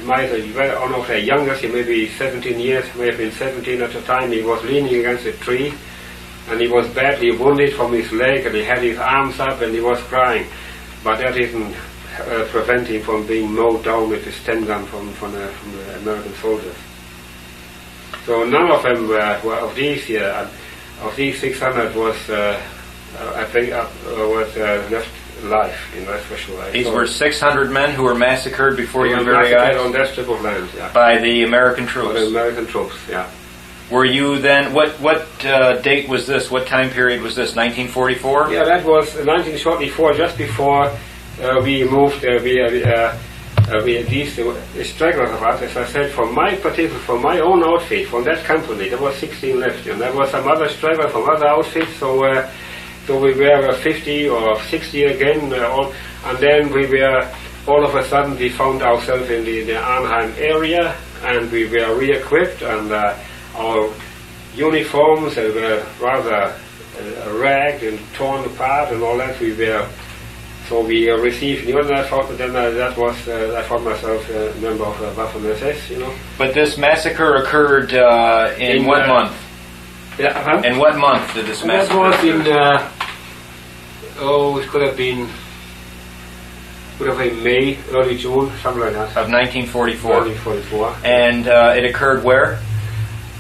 one of the youngest, he may be 17 years, may have been 17 at the time. He was leaning against a tree, and he was badly wounded from his leg, and he had his arms up, and he was crying. But that didn't prevent him from being mowed down with his 10 gun from the American soldiers. So none of them were of these 600 was, I think, was left alive, that's for sure. These were 600 men who were massacred before your very eyes? On that strip of land, yeah. By the American troops? By the American troops, yeah. Were you then, what date was this, what time period was this, 1944? Yeah, that was 1944, just before we moved, these stragglers of us, as I said, from my own outfit, from that company, there was 16 left, and there was some other stragglers from other outfits, so we were 50 or 60 again, and then we were, all of a sudden we found ourselves in the Arnhem area, and we were re-equipped, and our uniforms were rather ragged and torn apart and all that. So we received news, and I found myself a member of Waffen SS, you know. But this massacre occurred in what month? Yeah, in what month did this massacre occur? That was in, it could have been May, early June, something like that. Of 1944? 1944. And it occurred where?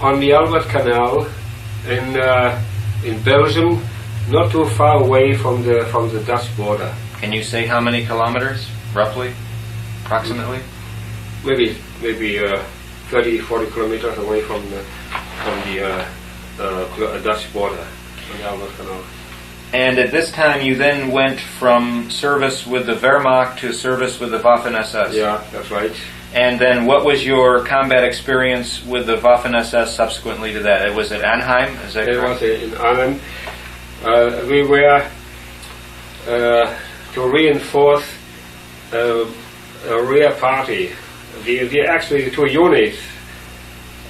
On the Albert Canal in Belgium, not too far away from the Dutch border. Can you say how many kilometers, roughly, approximately? Maybe 30, 40 kilometers away from the Dutch border on the Albert Canal. And at this time you then went from service with the Wehrmacht to service with the Waffen SS? Yeah, that's right. And then what was your combat experience with the Waffen SS subsequently to that? It was at Arnhem, is that correct? It was in Arnhem. We were to reinforce a rear party. Actually the two units,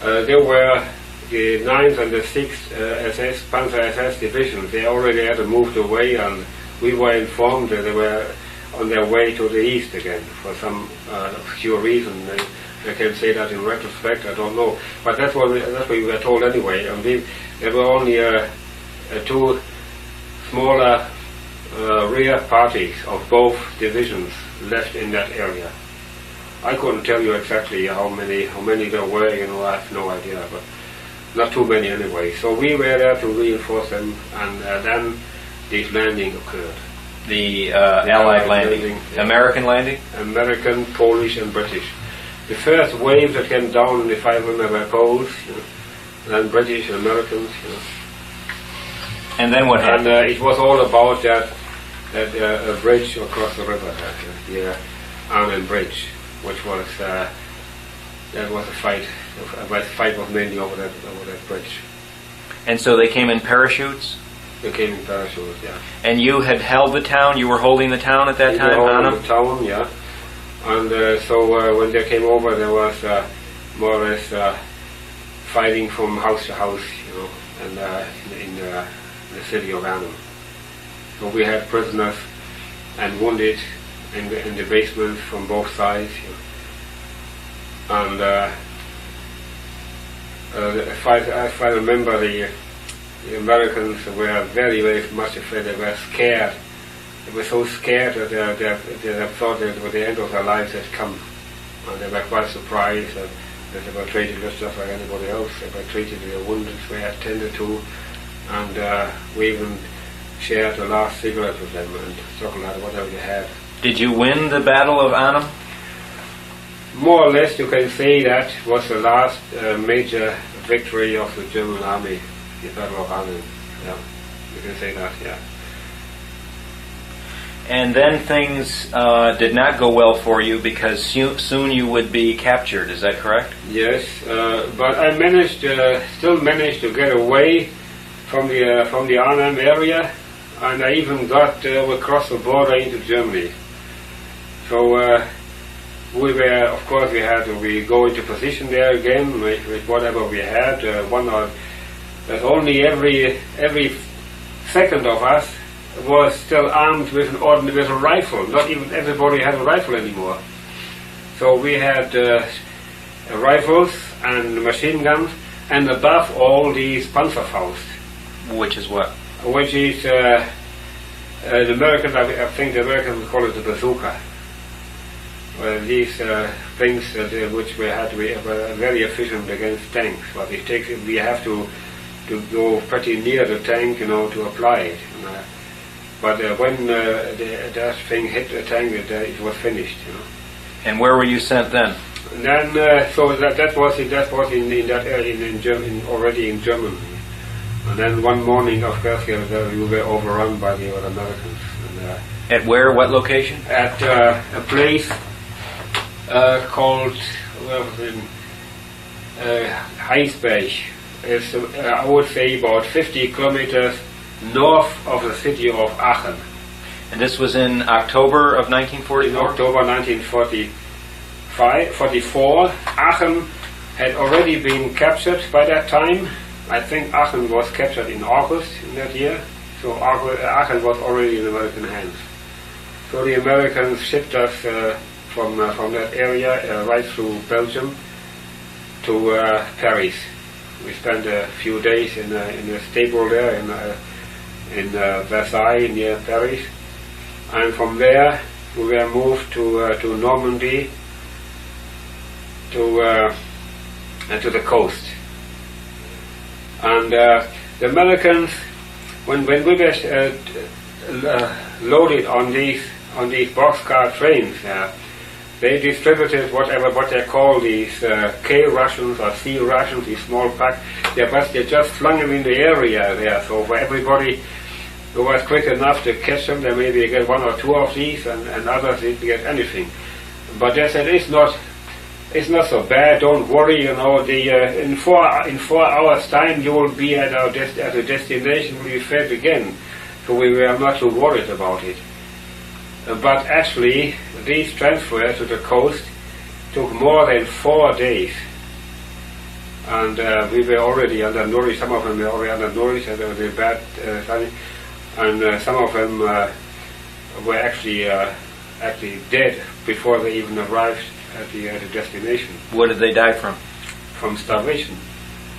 they were the 9th and the 6th SS, Panzer SS division. They already had moved away, and we were informed that they were on their way to the east again for some obscure reason. I can say that in retrospect, I don't know. But that's what we were told anyway. And there were only two smaller rear parties of both divisions left in that area. I couldn't tell you exactly how many there were, you know, I have no idea, but not too many anyway. So we were there to reinforce them, and then this landing occurred. the Allied landing? landing, yeah. American landing? American, Polish, and British. The first wave that came down, if I remember, Poles, then British and Americans. And then what happened? And it was all about that a bridge across the river, the Arnhem Bridge, which was that was a fight. The fight was mainly over that bridge. And so they came in parachutes? They came in parachutes, yeah. And you had held the town? You were holding the town at that time, We were Arnhem? holding the town, yeah. And so when they came over, there was more or less fighting from house to house, and in the city of Arnhem. So we had prisoners and wounded in the basement from both sides. And if I remember, the Americans were very, very much afraid. They were scared. They were so scared that they thought that the end of their lives had come. And they were quite surprised that they were treated just like anybody else. They were treated, their wounded were attended to, and we even shared the last cigarette with them and chocolate, whatever they had. Did you win the Battle of Arnhem? More or less, you can say that was the last major victory of the German army, the Battle of Arnhem. Yeah, you can say that, yeah. And then things did not go well for you because soon you would be captured, is that correct? Yes, but I still managed to get away from the Arnhem area, and I even got across the border into Germany. So we were, of course, we go into position there again with whatever we had. There's only every second of us was still armed with with a rifle. Not even everybody had a rifle anymore. So we had rifles and machine guns, and above all these Panzerfaust. Which is what? Which is the Americans, I think the Americans would call it the bazooka. These things which we were very efficient against tanks. But we have to go pretty near the tank, to apply it. But when that thing hit the tank, it was finished. And where were you sent then? And then so that was in that area already in Germany. And then one morning, of course, we were overrun by the Americans. And, at where? What location? At a place called Heisberg. It's I would say about 50 kilometers north of the city of Aachen. And this was in October of 1944? In October 1944. Aachen had already been captured by that time. I think Aachen was captured in August in that year. So Aachen was already in American hands. So the Americans shipped us from that area right through Belgium to Paris. We spent a few days in a stable there in Versailles near Paris, and from there we were moved to Normandy, to the coast. And the Americans, when we were loaded on these boxcar trains, they distributed what they call these K rations or C rations, these small packs. They just flung them in the area there. So for everybody who was quick enough to catch them, they maybe get one or two of these, and others didn't get anything. But they said it's not so bad. Don't worry. In 4 hours' time you will be at a destination where you fed again. So we were not too worried about it. But actually, these transfers to the coast took more than 4 days. And we were already undernourished. Some of them were already undernourished, and they were bad. And some of them were actually dead before they even arrived at the destination. What did they die from? From starvation,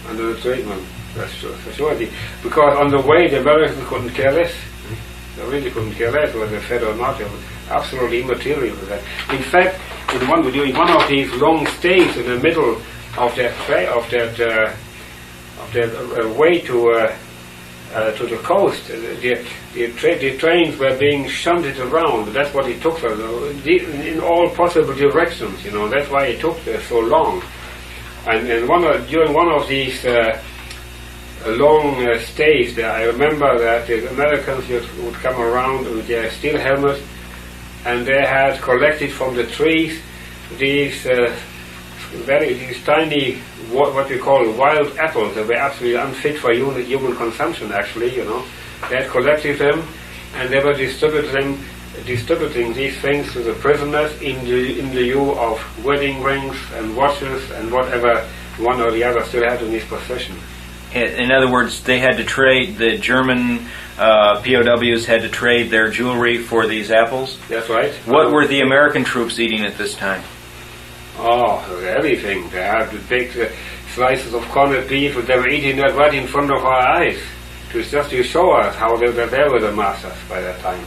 under the treatment. That's for sure. Because on the way, the Americans couldn't care less. They really couldn't care less whether they're fed or not. They were absolutely immaterial to that. In fact, during one of these long stays in the middle of that way to to the coast. The trains were being shunted around. That's what it took in all possible directions. You know, that's why it took so long. And during one of these long stays there, I remember that the Americans would come around with their steel helmets, and they had collected from the trees these tiny, what we call wild apples. They were absolutely unfit for human consumption, actually, you know. They had collected them, and they were distributing these things to the prisoners in lieu of wedding rings and watches and whatever one or the other still had in his possession. In other words, they had to trade, the German POWs had to trade their jewelry for these apples? That's right. What were the American troops eating at this time? Oh, everything. They had the big slices of corned beef, and they were eating that right in front of our eyes. It was just to show us how they were the masters by that time.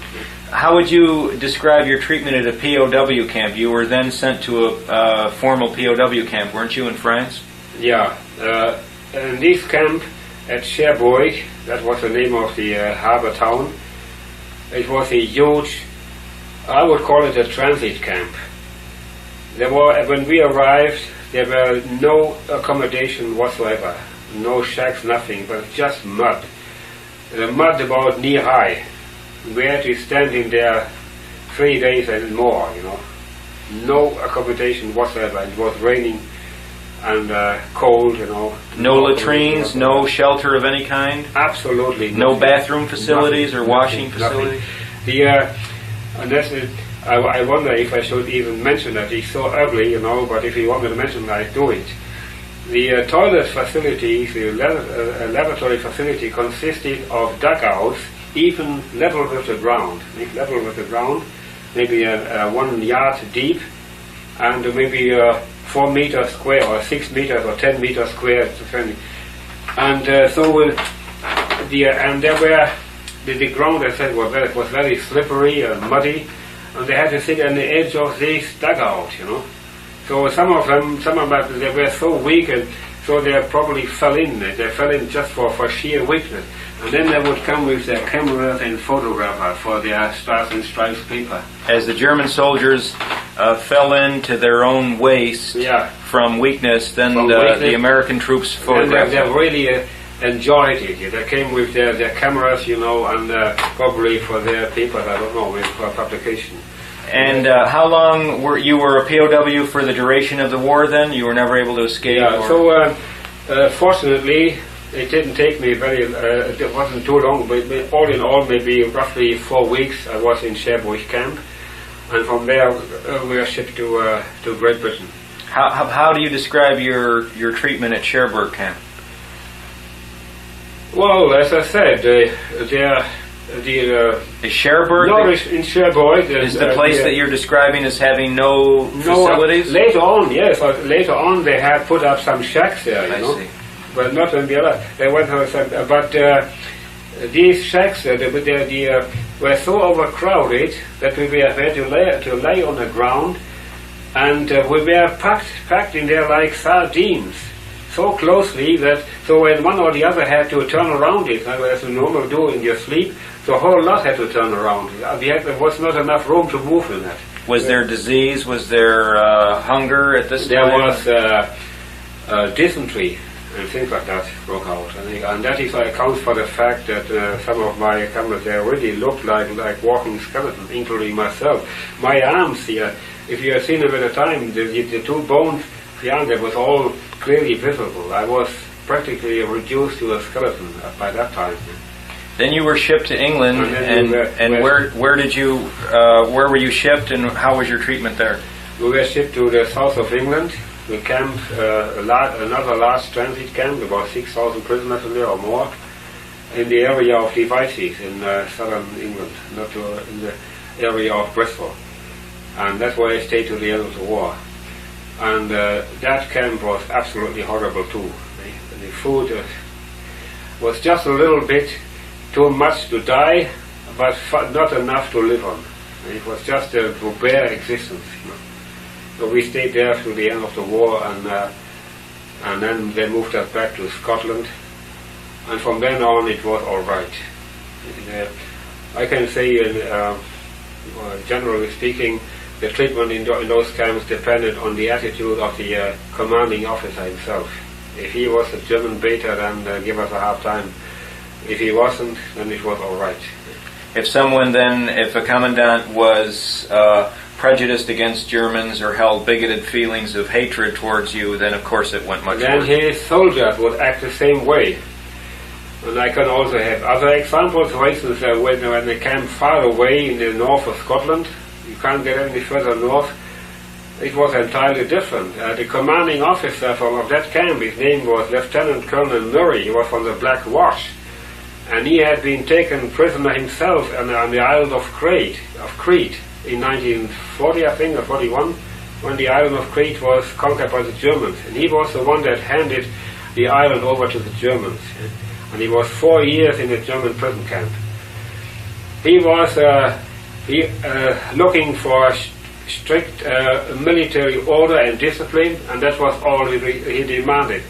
How would you describe your treatment at a POW camp? You were then sent to a formal POW camp, weren't you, in France? Yeah. In this camp at Cherbourg, that was the name of the harbor town, it was a huge, I would call it a transit camp. When we arrived, there were no accommodation whatsoever, no shacks, nothing, but just mud. The mud about knee high. We had to stand in there 3 days and more, you know. No accommodation whatsoever. It was raining and cold, you know. No latrines, no shelter of any kind? Absolutely nothing. No bathroom facilities or washing facilities? And that's it. I wonder if I should even mention that. It's so ugly, you know, but if you want me to mention it, I do it. The toilet facility, the lavatory facility, consisted of dugouts, even level with the ground. Maybe 1 yard deep, and maybe 4 meters square, or 6 meters, or 10 meters square, depending. And and there were the ground, I said, was very slippery and muddy. And they had to sit on the edge of this dugout, you know. So some of them, they were so weak, and so they probably fell in. They fell in just for sheer weakness. And then they would come with their cameras and photographers for their Stars and Stripes paper. As the German soldiers fell into their own waste from weakness, then the American troops photographed them. They really enjoyed it. They came with their cameras, you know, and probably for their papers, I don't know, maybe for publication. And how long were you a POW for the duration of the war then? You were never able to escape? Yeah, so fortunately, it didn't take me it wasn't too long, but all in all, maybe roughly 4 weeks I was in Cherbourg camp, and from there we were shipped to Great Britain. How do you describe your treatment at Cherbourg camp? Well, as I said, Cherbourg? No, in Cherbourg is the place that you're describing as having no facilities? Later on, yes. Later on, they had put up some shacks there, you know. See. But not on the other. They went on some, but these shacks were so overcrowded that we had to lay on the ground, and we were packed in there like sardines, so closely that when one or the other had to turn around it, as you normally do in your sleep, the whole lot had to turn around. There was not enough room to move in that. Was there disease? Was there hunger at this time? There was dysentery and things like that broke out, and that accounts for the fact that some of my comrades there really looked like walking skeletons, including myself. My arms here, if you have seen them at the time, the 2 bones behind them was all clearly visible. I was practically reduced to a skeleton by that time. Then you were shipped to England, where were you shipped, and how was your treatment there? We were shipped to the south of England. We camped another large transit camp, about 6,000 prisoners in there or more, in the area of Devizes in southern England, not in the area of Bristol. And that's where I stayed to the end of the war. And that camp was absolutely horrible too. The food was just a little bit too much to die, but not enough to live on. It was just a bare existence, you know. So we stayed there to the end of the war, and then they moved us back to Scotland, and from then on it was all right. I can say, generally speaking, the treatment in those camps depended on the attitude of the commanding officer himself. If he was a German beta, then give us a hard time. If he wasn't, then it was all right. If a commandant was prejudiced against Germans or held bigoted feelings of hatred towards you, then of course it went much worse. Then his soldiers would act the same way. And I can also have other examples. For instance, when they camp far away in the north of Scotland, you can't get any further north, it was entirely different. The commanding officer of that camp, his name was Lieutenant Colonel Murray. He was from the Black Watch. And he had been taken prisoner himself on the island of Crete in 1940, I think, or 41, when the island of Crete was conquered by the Germans. And he was the one that handed the island over to the Germans. And he was 4 years in a German prison camp. He was looking for strict military order and discipline, and that was all he demanded.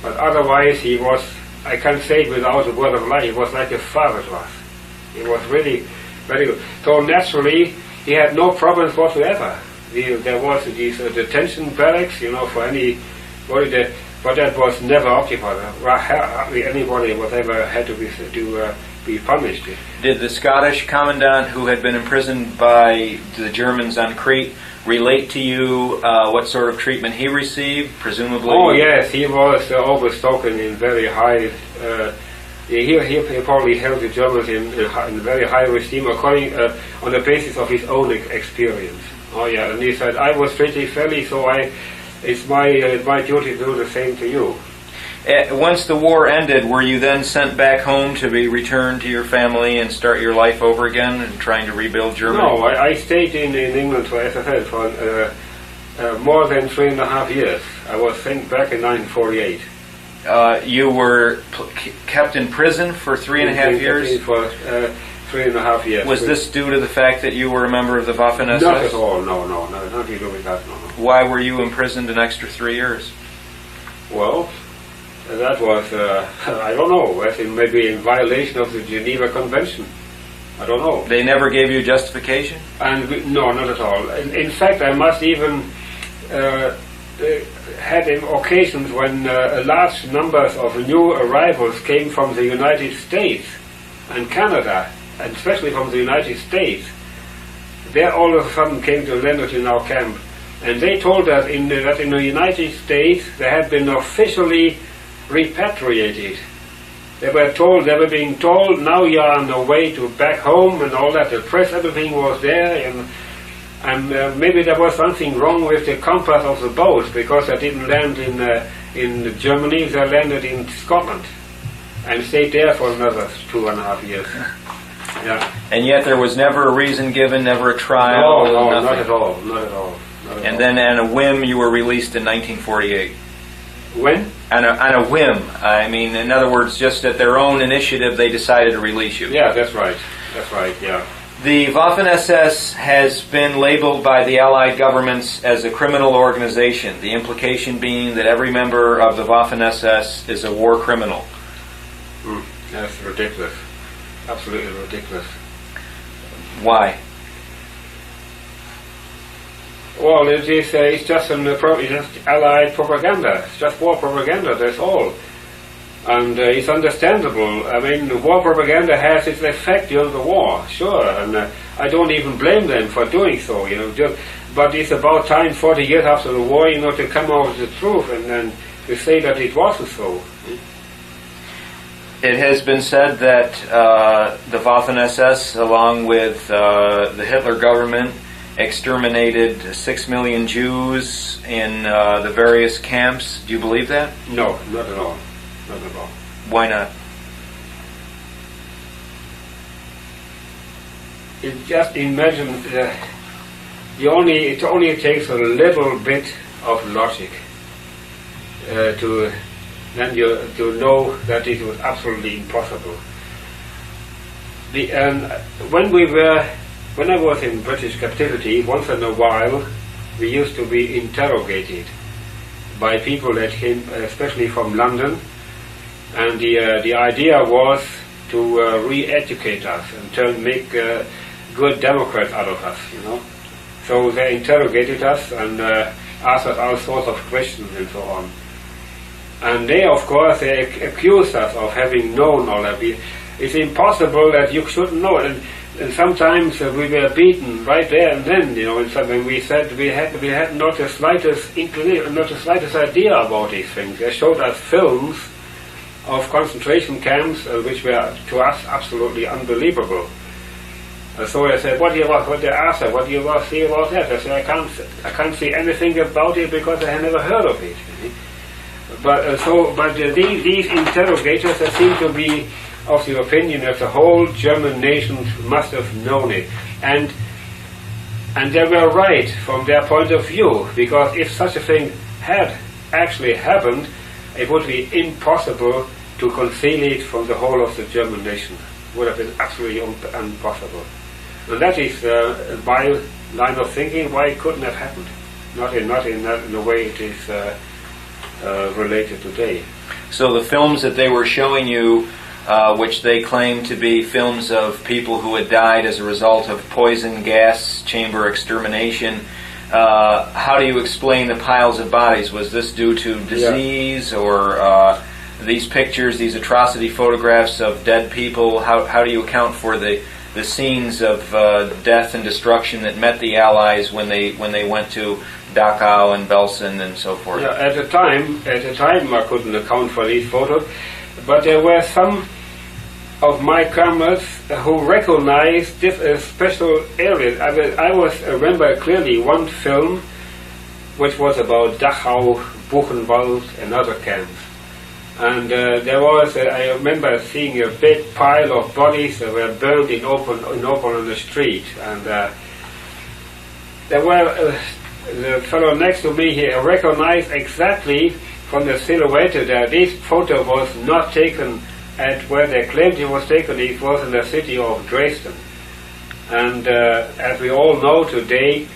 But otherwise he was, I can't say it without a word of lie, he was like a father to us. He was really very good. So naturally, he had no problems whatsoever. There was these detention barracks, for anybody that, but that was never occupied. Anybody whatever had to be punished. Did the Scottish commandant who had been imprisoned by the Germans on Crete relate to you what sort of treatment he received, presumably? Oh yes, he was always spoken in very high. He probably held the Germans in very high esteem, according on the basis of his own experience. Oh yeah, and he said, "I was treated fairly, so it's my duty to do the same to you." Once the war ended, were you then sent back home to be returned to your family and start your life over again and trying to rebuild Germany? No, I stayed in England for, as I said, for more than 3.5 years. I was sent back in 1948. You were kept in prison for 3.5 years? For 3.5 years. Was this due to the fact that you were a member of the Waffen SS? Not at all, no, nothing to do with that, no. Why were you imprisoned an extra 3 years? Well, that was, I don't know, I think maybe in violation of the Geneva Convention. I don't know. They never gave you justification? No, not at all. In fact, I must even had occasions when large numbers of new arrivals came from the United States and Canada, and especially from the United States. They all of a sudden came to land in our camp, and they told us that in the United States they had been officially repatriated. They were being told, now you are on the way to back home and all that. The press, everything was there, and maybe there was something wrong with the compass of the boat, because they didn't land in Germany, they landed in Scotland and stayed there for another 2.5 years. Yeah. And yet there was never a reason given, never a trial? No, nothing. not at all, not at all. And then on a whim you were released in 1948? When? On a whim. I mean, in other words, just at their own initiative they decided to release you. Yeah, that's right, yeah. The Waffen SS has been labeled by the Allied governments as a criminal organization, the implication being that every member of the Waffen SS is a war criminal. That's ridiculous. Absolutely ridiculous. Why? Well, it's just Allied propaganda. It's just war propaganda, that's all. And it's understandable. I mean, war propaganda has its effect during the war, sure. And I don't even blame them for doing so, but it's about time, 40 years after the war, to come out with the truth and then to say that it wasn't so. It has been said that the Waffen SS, along with the Hitler government, exterminated 6 million Jews in the various camps. Do you believe that? No, not at all. Not at all. Why not? Just imagine, it only takes a little bit of logic to know that it was absolutely impossible. When I was in British captivity, once in a while, we used to be interrogated by people that came, especially from London, And the idea was to re-educate us and make good Democrats out of us, you know. So they interrogated us and asked us all sorts of questions and so on. And they, of course, they accused us of having known all that. It's impossible that you shouldn't know it. And sometimes we were beaten right there and then, you know, when we said we had not the slightest inclination, not the slightest idea about these things. They showed us films of concentration camps which were to us absolutely unbelievable. So I said, what do you ask her, what do you see about that? I said, I can't see anything about it because I had never heard of it. But these interrogators seem to be of the opinion that the whole German nation must have known it, and they were right from their point of view, because if such a thing had actually happened, it would be impossible to conceal it from the whole of the German nation. It would have been absolutely impossible. And that is my line of thinking why it couldn't have happened. Not in the way it is related today. So the films that they were showing you, which they claim to be films of people who had died as a result of poison gas chamber extermination, how do you explain the piles of bodies? Was this due to disease, or these pictures, these atrocity photographs of dead people? How do you account for the scenes of death and destruction that met the Allies when they went to Dachau and Belsen and so forth? Yeah, at the time I couldn't account for these photos, but there were some of my comrades who recognized this special areas. I remember clearly one film which was about Dachau, Buchenwald and other camps. And there was, I remember seeing a big pile of bodies that were burned in open on the street. And there were, the fellow next to me here recognized exactly from the silhouette that this photo was not taken at where they claimed it was taken. It was in the city of Dresden. And as we all know today,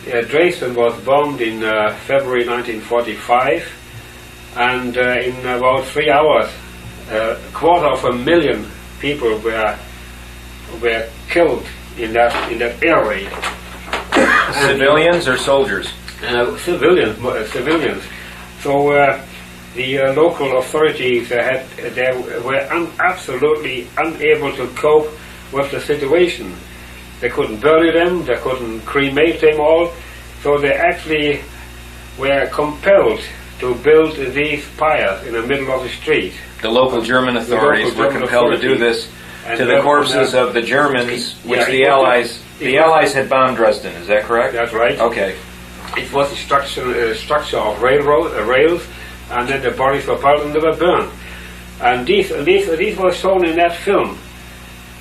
Dresden was bombed in February 1945. And in about 3 hours, 250,000 people were killed in that area. Civilians or soldiers? Civilians. So the local authorities they were absolutely unable to cope with the situation. They couldn't bury them, they couldn't cremate them all, so they actually were compelled to build these pyres in the middle of the street. The local German authorities were compelled to do this to the corpses of the Germans, which the Allies had bombed Dresden. Is that correct? That's right. Okay. It was a structure of rails, and then the bodies were piled and they were burned. And these were shown in that film.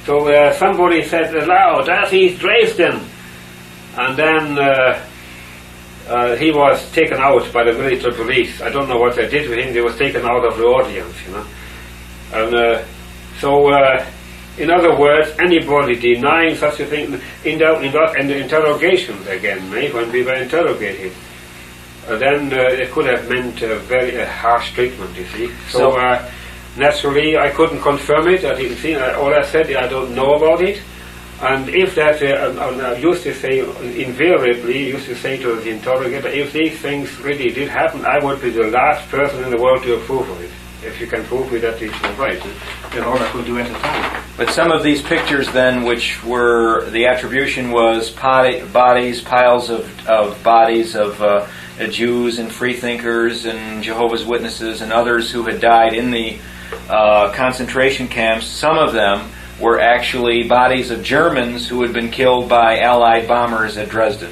So somebody said aloud, "That is Dresden," and then. He was taken out by the military police. I don't know what they did with him. He was taken out of the audience, you know. And in other words, anybody denying such a thing in the interrogations again, when we were interrogated, then it could have meant very harsh treatment, you see. So naturally, I couldn't confirm it. I didn't see. All I said, I don't know about it. And if that, I used to say, invariably, used to say to the interrogator, if these things really did happen, I would be the last person in the world to approve of it. If you can prove it that it's right, then all I could do at the time. But some of these pictures then, which were, the attribution was piles of bodies of Jews and freethinkers and Jehovah's Witnesses and others who had died in the concentration camps, some of them were actually bodies of Germans who had been killed by Allied bombers at Dresden.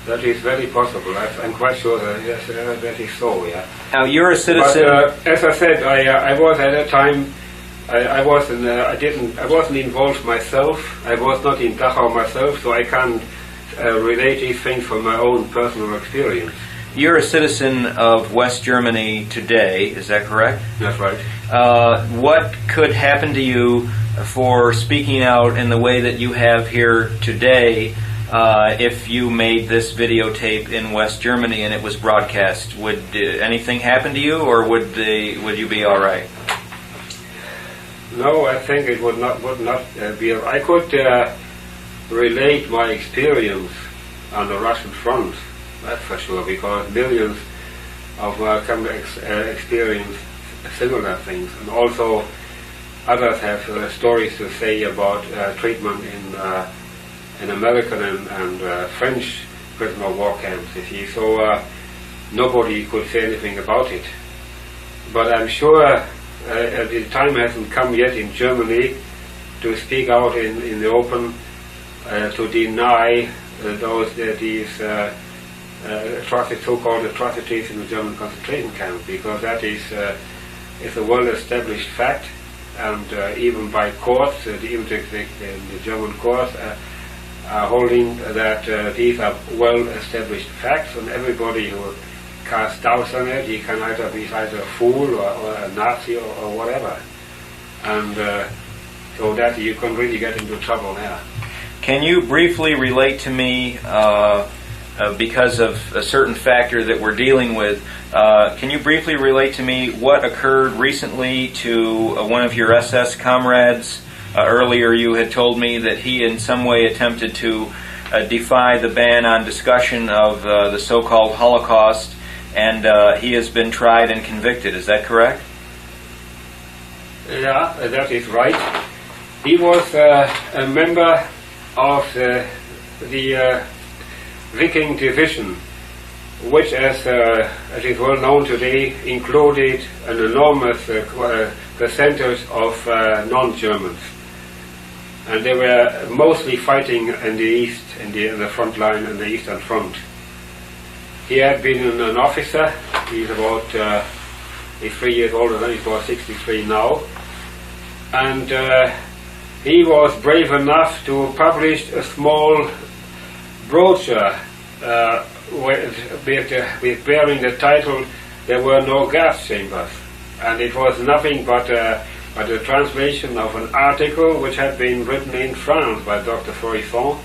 That is very possible. I'm quite sure that yes, that is so. Yeah. Now you're a citizen. But as I said, I was at that time. I wasn't involved myself. I was not in Dachau myself, so I can't relate these things from my own personal experience. You're a citizen of West Germany today. Is that correct? That's right. What could happen to you for speaking out in the way that you have here today if you made this videotape in West Germany and it was broadcast? Would anything happen to you, or would you be all right? No, I think it would not be. I could relate my experience on the Russian front, that's for sure, because millions of come to experience similar things, and also others have stories to say about treatment in American and French prisoner of war camps. You see, so nobody could say anything about it. But I'm sure the time hasn't come yet in Germany to speak out in the open to deny these so-called atrocities in the German concentration camp, because that is a well-established fact, and even by courts, even the German courts are holding that these are well-established facts, and everybody who casts doubts on it, he can either be a fool or a Nazi or whatever, and so that you can really get into trouble there. Can you briefly relate to me, because of a certain factor that we're dealing with, can you briefly relate to me what occurred recently to one of your SS comrades? Earlier you had told me that he in some way attempted to defy the ban on discussion of the so-called Holocaust, and he has been tried and convicted. Is that correct? Yeah, that is right. He was a member of the Viking division, which, as it is well known today, included an enormous percentage of non-Germans, and they were mostly fighting in the east, in the front line, in the Eastern Front. He had been an officer. He's about he's 3 years older than he was, 63 now, and he was brave enough to publish a small brochure with bearing the title "There Were No Gas Chambers," and it was nothing but a translation of an article which had been written in France by Dr. Fourisson,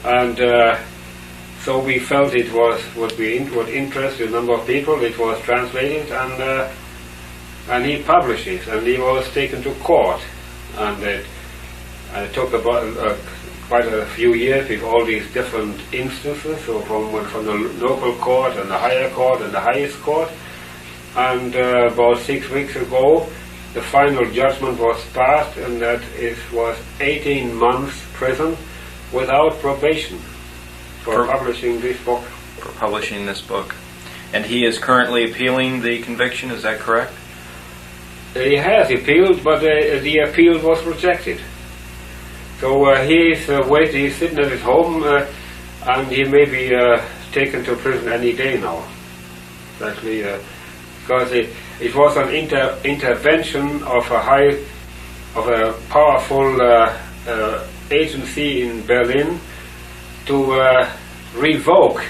and so we felt it would interest a number of people. It was translated, and he published it, and he was taken to court, and it took about quite a few years with all these different instances, so from the local court and the higher court and the highest court, and about 6 weeks ago the final judgment was passed, and that it was 18 months prison without probation for publishing this book. For publishing this book. And he is currently appealing the conviction, is that correct? He has appealed, but the appeal was rejected. So he's sitting at his home, and he may be taken to prison any day now. Actually, because it was an intervention of a powerful agency in Berlin to revoke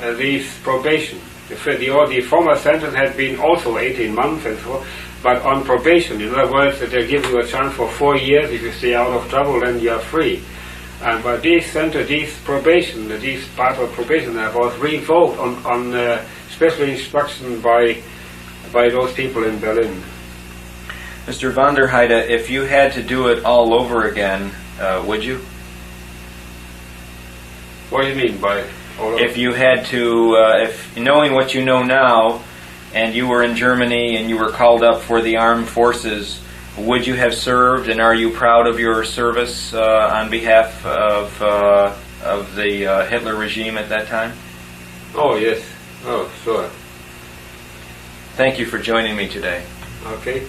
this probation. The former sentence had been also 18 months and so on, but on probation. In other words, that they give you a chance for 4 years. If you stay out of trouble, then you are free. But this probation, this part of probation was revoked on special instruction by those people in Berlin. Mr. van der Heide, if you had to do it all over again, would you? What do you mean by all over? If you had to, if knowing what you know now, and you were in Germany and you were called up for the armed forces, would you have served, and are you proud of your service on behalf of the Hitler regime at that time? Oh, yes. Oh, sure. Thank you for joining me today. Okay.